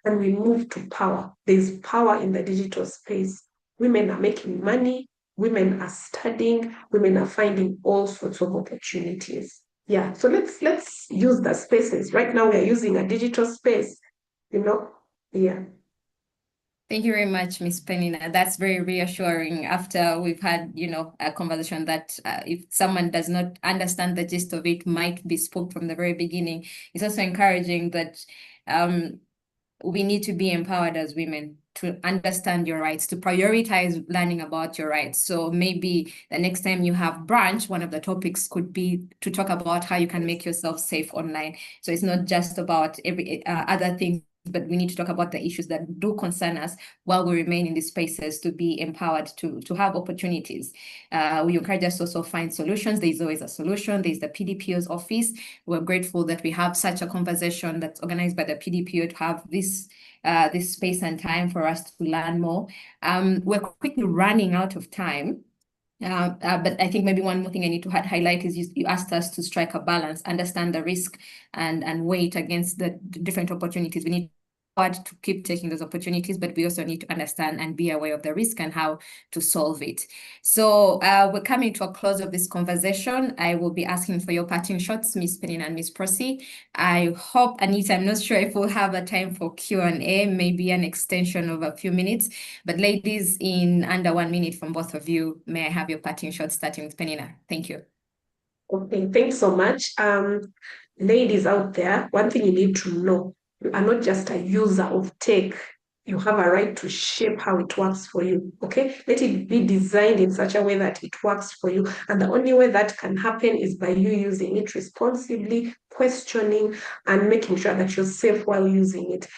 [SPEAKER 3] and we move to power. There's power in the digital space. Women are making money, women are studying, women are finding all sorts of opportunities. Yeah, so let's use the spaces. Right now we are using a digital space, yeah.
[SPEAKER 1] Thank you very much, Ms. Penina. That's very reassuring after we've had, a conversation that if someone does not understand the gist of it, might be spoke from the very beginning. It's also encouraging that we need to be empowered as women to understand your rights, to prioritize learning about your rights. So maybe the next time you have brunch, one of the topics could be to talk about how you can make yourself safe online. So it's not just about every other things, but we need to talk about the issues that do concern us while we remain in these spaces to be empowered to have opportunities. We encourage us to also find solutions. There's always a solution. There's the PDPO's office. We're grateful that we have such a conversation that's organized by the PDPO to have this space and time for us to learn more. We're quickly running out of time. But I think maybe one more thing I need to highlight is you asked us to strike a balance, understand the risk and weigh it against the different opportunities. We need to keep taking those opportunities, but we also need to understand and be aware of the risk and how to solve it. So we're coming to a close of this conversation. I will be asking for your parting shots, Ms. Penina and Ms. Prosi. I hope, Anita, I'm not sure if we'll have a time for Q&A, maybe an extension of a few minutes, but ladies, in under 1 minute from both of you, may I have your parting shots starting with Penina? Thank you.
[SPEAKER 3] Okay, thanks so much. Ladies out there, one thing you need to know, you are not just a user of tech. You have a right to shape how it works for you, okay? Let it be designed in such a way that it works for you. And the only way that can happen is by you using it responsibly, questioning, and making sure that you're safe while using it.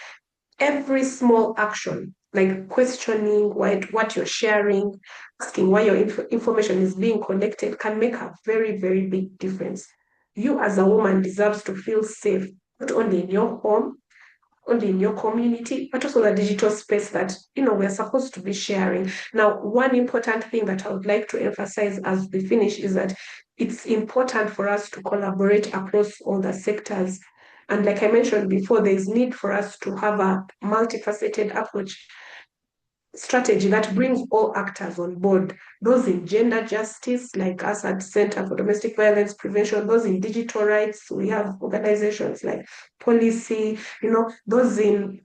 [SPEAKER 3] Every small action, like questioning what you're sharing, asking why your information is being collected, can make a very, very big difference. You as a woman deserves to feel safe, not only in your home, only in your community, but also the digital space that, we're supposed to be sharing. Now, one important thing that I would like to emphasize as we finish is that it's important for us to collaborate across all the sectors. And like I mentioned before, there's need for us to have a multifaceted approach strategy that brings all actors on board, those in gender justice, like us at Center for Domestic Violence Prevention, those in digital rights, we have organizations like policy, those in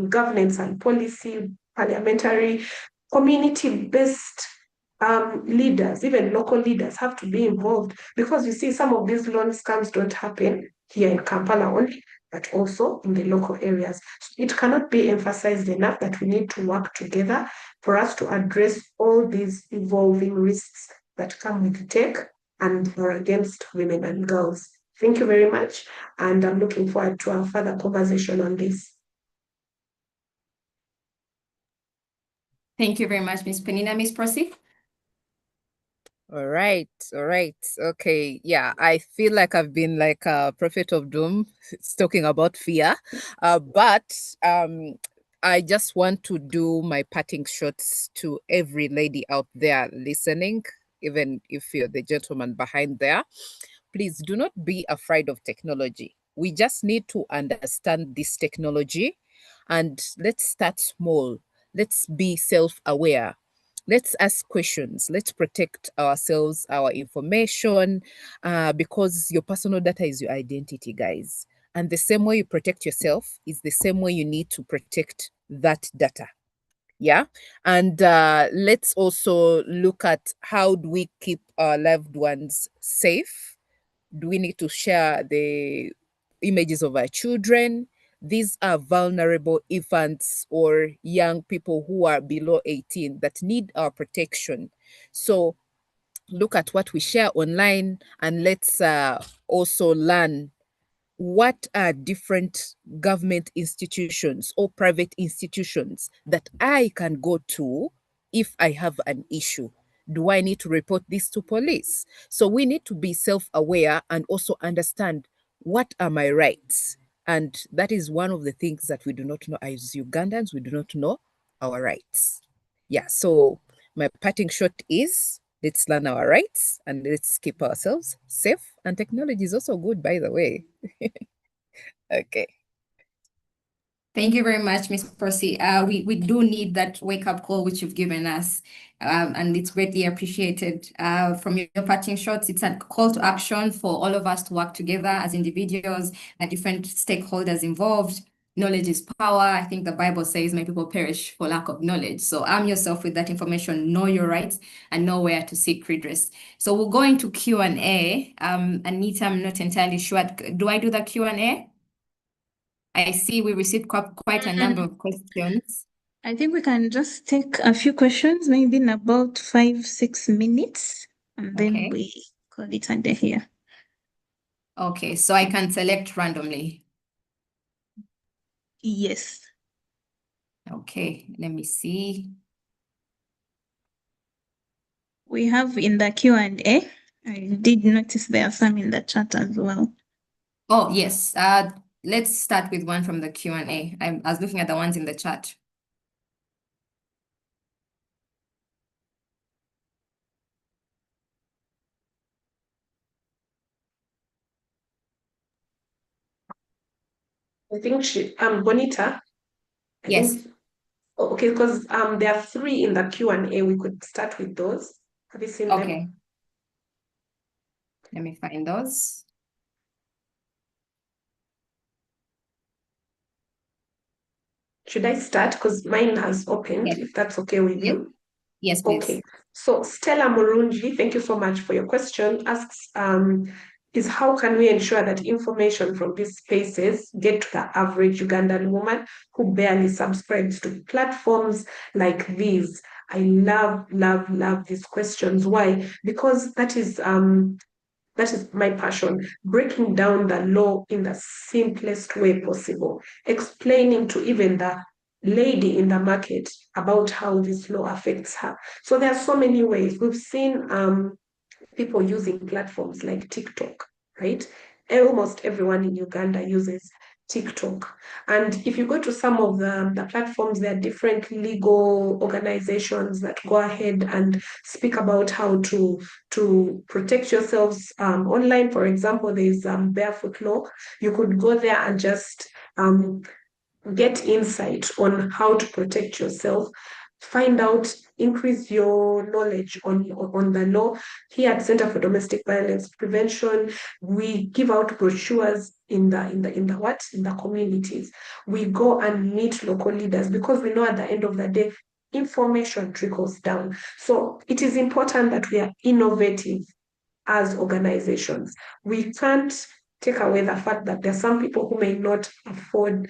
[SPEAKER 3] governance and policy, parliamentary, community-based leaders, even local leaders have to be involved, because you see some of these loan scams don't happen here in Kampala only. but also in the local areas. It cannot be emphasized enough that we need to work together for us to address all these evolving risks that come with tech and are against women and girls. Thank you very much, and I'm looking forward to a further conversation on this.
[SPEAKER 1] Thank you very much, Ms. Penina. Ms. Prosi?
[SPEAKER 2] All right, all right. Okay, yeah, I feel like I've been like a prophet of doom, talking about fear. But I just want to do my parting shots to every lady out there listening, even if you're the gentleman behind there. Please do not be afraid of technology. We just need to understand this technology, and let's start small. Let's be self-aware. Let's ask questions. Let's protect ourselves, our information, because your personal data is your identity, guys. And the same way you protect yourself is the same way you need to protect that data. Yeah. And let's also look at how do we keep our loved ones safe. Do we need to share the images of our children? These are vulnerable infants or young people who are below 18 that need our protection. So look at what we share online, and let's also learn what are different government institutions or private institutions that I can go to if I have an issue. Do I need to report this to police? So we need to be self-aware and also understand what are my rights. And that is one of the things that we do not know as Ugandans. We do not know our rights. Yeah, so my parting shot is let's learn our rights and let's keep ourselves safe. And technology is also good, by the way. Okay.
[SPEAKER 1] Thank you very much, Ms. Percy. We do need that wake-up call which you've given us, and it's greatly appreciated. From your parting shots, it's a call to action for all of us to work together as individuals and different stakeholders involved. Knowledge is power. I think the Bible says, "My people perish for lack of knowledge." So arm yourself with that information, know your rights, and know where to seek redress. So we'll go into Q&A. Anita, I'm not entirely sure. Do I do the Q&A? I see we received quite a number of questions.
[SPEAKER 4] I think we can just take a few questions, maybe in about 5-6 minutes, and then
[SPEAKER 1] Okay.
[SPEAKER 4] we call it a day here.
[SPEAKER 1] Okay, so I can select randomly.
[SPEAKER 4] Yes.
[SPEAKER 1] Okay, let me see.
[SPEAKER 4] We have in the Q&A, I did notice there are some in the chat as well.
[SPEAKER 1] Oh, yes. Let's start with one from the Q&A. I was looking at the ones in the chat.
[SPEAKER 3] I think Bonita. I
[SPEAKER 1] Yes.
[SPEAKER 3] think, okay, because there are 3 in the Q&A. We could start with those. Have you seen them?
[SPEAKER 1] Okay. Let me find those.
[SPEAKER 3] Should I start? Because mine has opened,
[SPEAKER 1] Yes.
[SPEAKER 3] if that's okay with
[SPEAKER 1] Yep.
[SPEAKER 3] you.
[SPEAKER 1] Yes, please.
[SPEAKER 3] Okay. So Stella Murunji, thank you so much for your question, asks, is how can we ensure that information from these spaces get to the average Ugandan woman who barely subscribes to platforms like these? I love these questions. Why? Because that is my passion, breaking down the law in the simplest way possible, explaining to even the lady in the market about how this law affects her. So there are so many ways. We've seen people using platforms like TikTok, right? Almost everyone in Uganda uses TikTok. And if you go to some of the platforms, there are different legal organizations that go ahead and speak about how to protect yourselves online. For example, there's Barefoot Law. You could go there and just get insight on how to protect yourself, find out, increase your knowledge on the law. Here at Center for Domestic Violence Prevention, we give out brochures in the communities. We go and meet local leaders because we know at the end of the day, information trickles down. So it is important that we are innovative as organizations. We can't take away the fact that there are some people who may not afford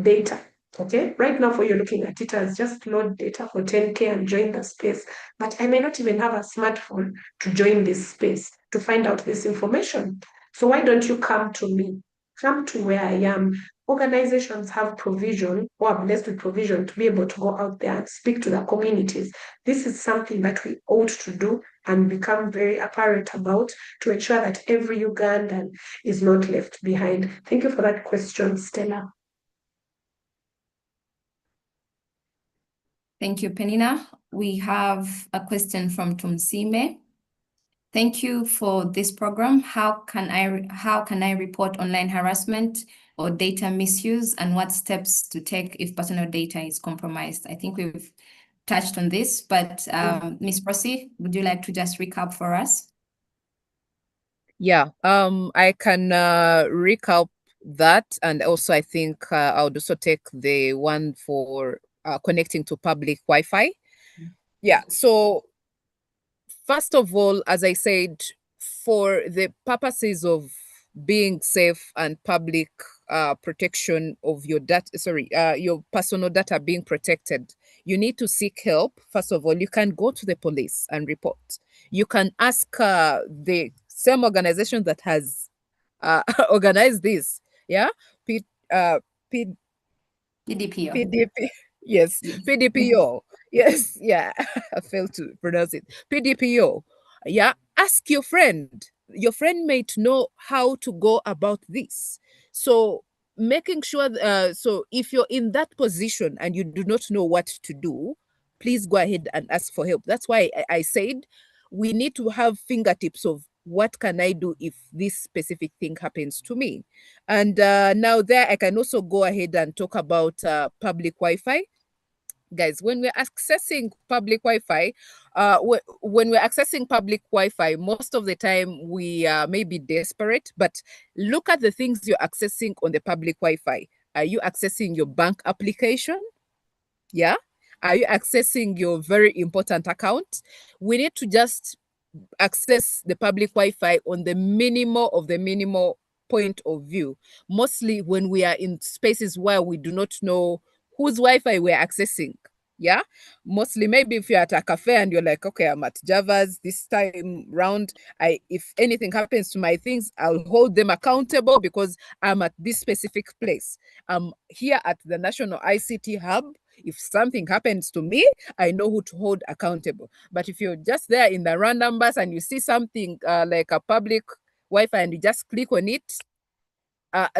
[SPEAKER 3] data. Okay, right now for you're looking at it as just load data for 10K and join the space. But I may not even have a smartphone to join this space to find out this information. So why don't you come to me? Come to where I am. Organizations have provision or are blessed with provision to be able to go out there and speak to the communities. This is something that we ought to do and become very apparent about to ensure that every Ugandan is not left behind. Thank you for that question, Stella.
[SPEAKER 1] Thank you, Penina. We have a question from Tumsime. Thank you for this program. How can I report online harassment or data misuse, and what steps to take if personal data is compromised? I think we've touched on this, but Ms. Prosi, would you like to just recap for us?
[SPEAKER 2] Yeah, I can recap that, and also I think I would also take the one for connecting to public Wi-Fi. Yeah, so first of all, as I said, for the purposes of being safe and public protection of your data, your personal data being protected, you need to seek help. First of all, you can go to the police and report. You can ask the same organization that has organized this. Yeah, P, P,
[SPEAKER 1] PDPO.
[SPEAKER 2] PDP. Yes, PDPO. Yes, yeah, I failed to pronounce it. PDPO. Yeah, ask your friend. Your friend might know how to go about this. So making sure, so if you're in that position and you do not know what to do, please go ahead and ask for help. That's why I said we need to have fingertips of what can I do if this specific thing happens to me. And now there I can also go ahead and talk about public Wi-Fi. Guys, when we're accessing public Wi-Fi, most of the time we may be desperate, but look at the things you're accessing on the public Wi-Fi. Are you accessing your bank application? Yeah. Are you accessing your very important account? We need to just access the public Wi-Fi on the minimal of the minimal point of view. Mostly when we are in spaces where we do not know whose Wi-Fi we're accessing. Yeah, mostly maybe if you're at a cafe and you're like, okay, I'm at Java's this time round. If anything happens to my things, I'll hold them accountable because I'm at this specific place. I'm here at the National ICT Hub. If something happens to me, I know who to hold accountable. But if you're just there in the random bus and you see something like a public Wi-Fi and you just click on it,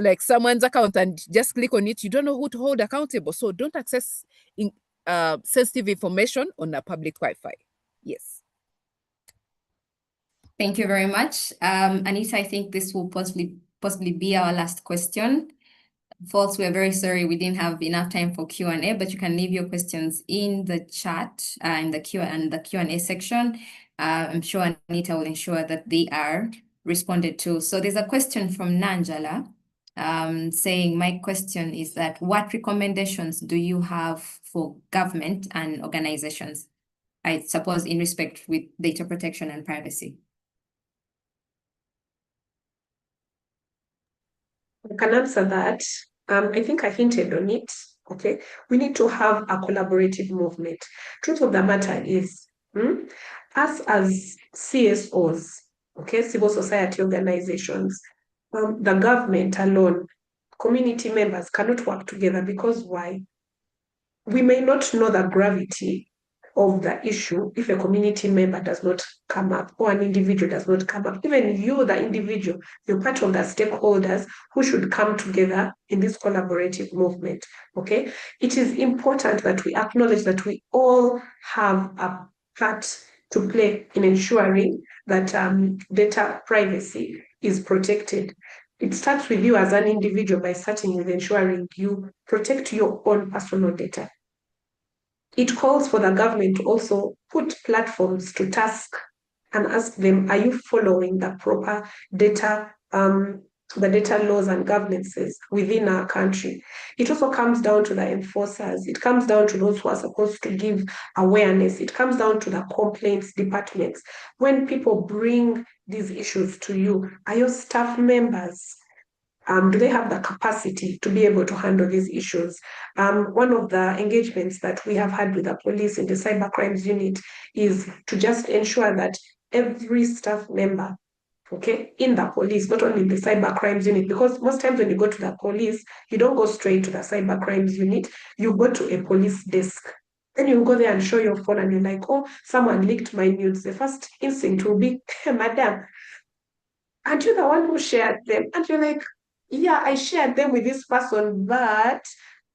[SPEAKER 2] like someone's account and just click on it, you don't know who to hold accountable. So don't access sensitive information on a public Wi-Fi. Yes.
[SPEAKER 1] Thank you very much. Anita, I think this will possibly be our last question. Folks, we're very sorry we didn't have enough time for Q&A, but you can leave your questions in the chat, in the Q&A section. I'm sure Anita will ensure that they are responded to. So there's a question from Nanjala saying, my question is that what recommendations do you have for government and organizations? I suppose in respect with data protection and privacy.
[SPEAKER 3] I can answer that. I think I hinted on it. Okay, we need to have a collaborative movement. Truth of the matter is, us as CSOs, okay, civil society organizations, the government alone, community members cannot work together because why? We may not know the gravity of the issue if a community member does not come up or an individual does not come up. Even you, the individual, you're part of the stakeholders who should come together in this collaborative movement. Okay, it is important that we acknowledge that we all have a part to play in ensuring that data privacy is protected. It starts with you as an individual by starting with ensuring you protect your own personal data. It calls for the government to also put platforms to task and ask them, are you following the proper data the data laws and governances within our country. It also comes down to the enforcers. It comes down to those who are supposed to give awareness. It comes down to the complaints departments. When people bring these issues to you, are your staff members? Do they have the capacity to be able to handle these issues? One of the engagements that we have had with the police in the cyber crimes unit is to just ensure that every staff member, okay, in the police, not only in the cyber crimes unit, because most times when you go to the police, you don't go straight to the cyber crimes unit, you go to a police desk. Then you go there and show your phone and you're like, oh, someone leaked my nudes. The first instinct will be, hey, madam, aren't you the one who shared them? And you're like, yeah, I shared them with this person, but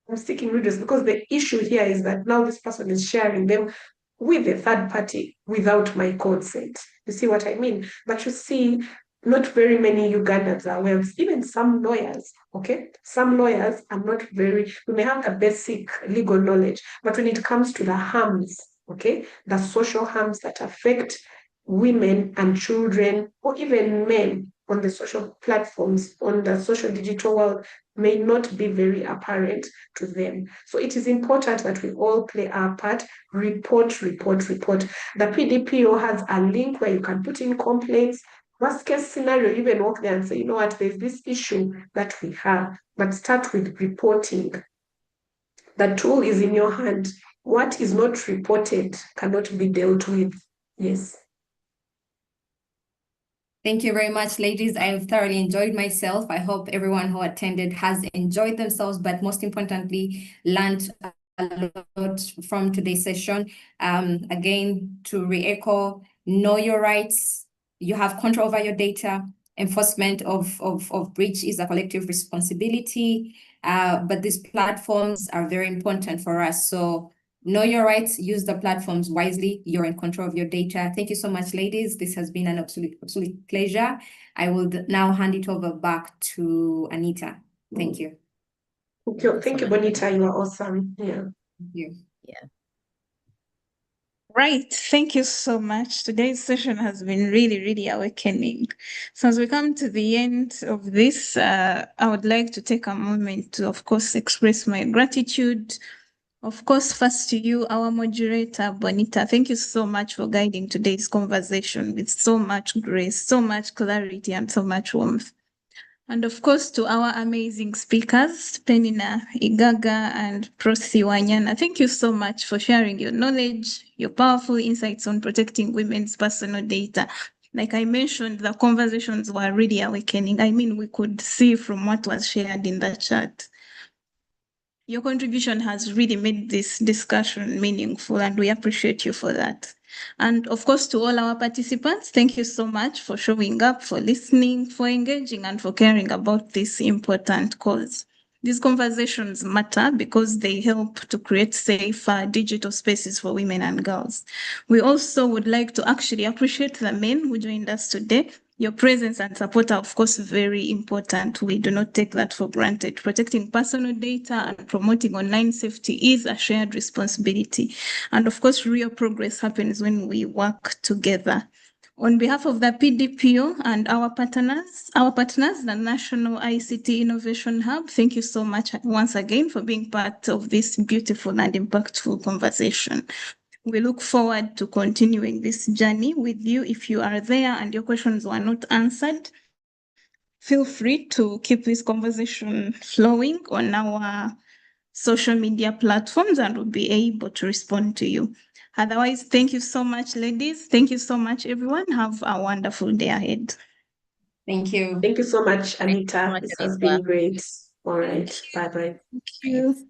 [SPEAKER 3] I'm seeking redress, because the issue here is that now this person is sharing them with a third party without my consent. You see what I mean? But you see, not very many Ugandans are aware. Even some lawyers, okay? Some lawyers are not very, we may have the basic legal knowledge, but when it comes to the harms, okay, the social harms that affect women and children, or even men on the social platforms, on the social digital world, may not be very apparent to them. So it is important that we all play our part, report, report, report. The PDPO has a link where you can put in complaints. Worst case scenario, even walk there and say, you know what, there's this issue that we have, but start with reporting. The tool is in your hand. What is not reported cannot be dealt with. Yes.
[SPEAKER 1] Thank you very much, ladies. I have thoroughly enjoyed myself. I hope everyone who attended has enjoyed themselves, but most importantly, learned a lot from today's session. Again, to re-echo, know your rights. You have control over your data. Enforcement of breach is a collective responsibility, but these platforms are very important for us. So know your rights, use the platforms wisely. You're in control of your data. Thank you so much, ladies. This has been an absolute pleasure. I will now hand it over back to Anita. Thank you.
[SPEAKER 3] Thank you, Bonita. You are awesome. Yeah.
[SPEAKER 1] Thank you.
[SPEAKER 2] Yeah.
[SPEAKER 4] Right. Thank you so much. Today's session has been really, really awakening. So as we come to the end of this, I would like to take a moment to, of course, express my gratitude. Of course, first to you, our moderator, Bonita. Thank you so much for guiding today's conversation with so much grace, so much clarity, and so much warmth. And of course, to our amazing speakers, Penina Igaga and Prosi Wanyana, thank you so much for sharing your knowledge, your powerful insights on protecting women's personal data. Like I mentioned, the conversations were really awakening. I mean, we could see from what was shared in the chat. Your contribution has really made this discussion meaningful, and we appreciate you for that. And of course, to all our participants, thank you so much for showing up, for listening, for engaging, and for caring about this important cause. These conversations matter because they help to create safer digital spaces for women and girls. We also would like to actually appreciate the men who joined us today. Your presence and support are, of course, very important. We do not take that for granted. Protecting personal data and promoting online safety is a shared responsibility. And of course, real progress happens when we work together. On behalf of the PDPO and our partners, the National ICT Innovation Hub, thank you so much once again for being part of this beautiful and impactful conversation. We look forward to continuing this journey with you. If you are there and your questions were not answered, feel free to keep this conversation flowing on our social media platforms and we'll be able to respond to you. Otherwise, thank you so much, ladies. Thank you so much, everyone. Have a wonderful day ahead.
[SPEAKER 1] Thank you.
[SPEAKER 3] Thank you so much,
[SPEAKER 2] Thank you so
[SPEAKER 3] Anita.
[SPEAKER 2] much,
[SPEAKER 3] This has
[SPEAKER 2] Anita.
[SPEAKER 3] been great. All right. Bye-bye.
[SPEAKER 4] Thank you.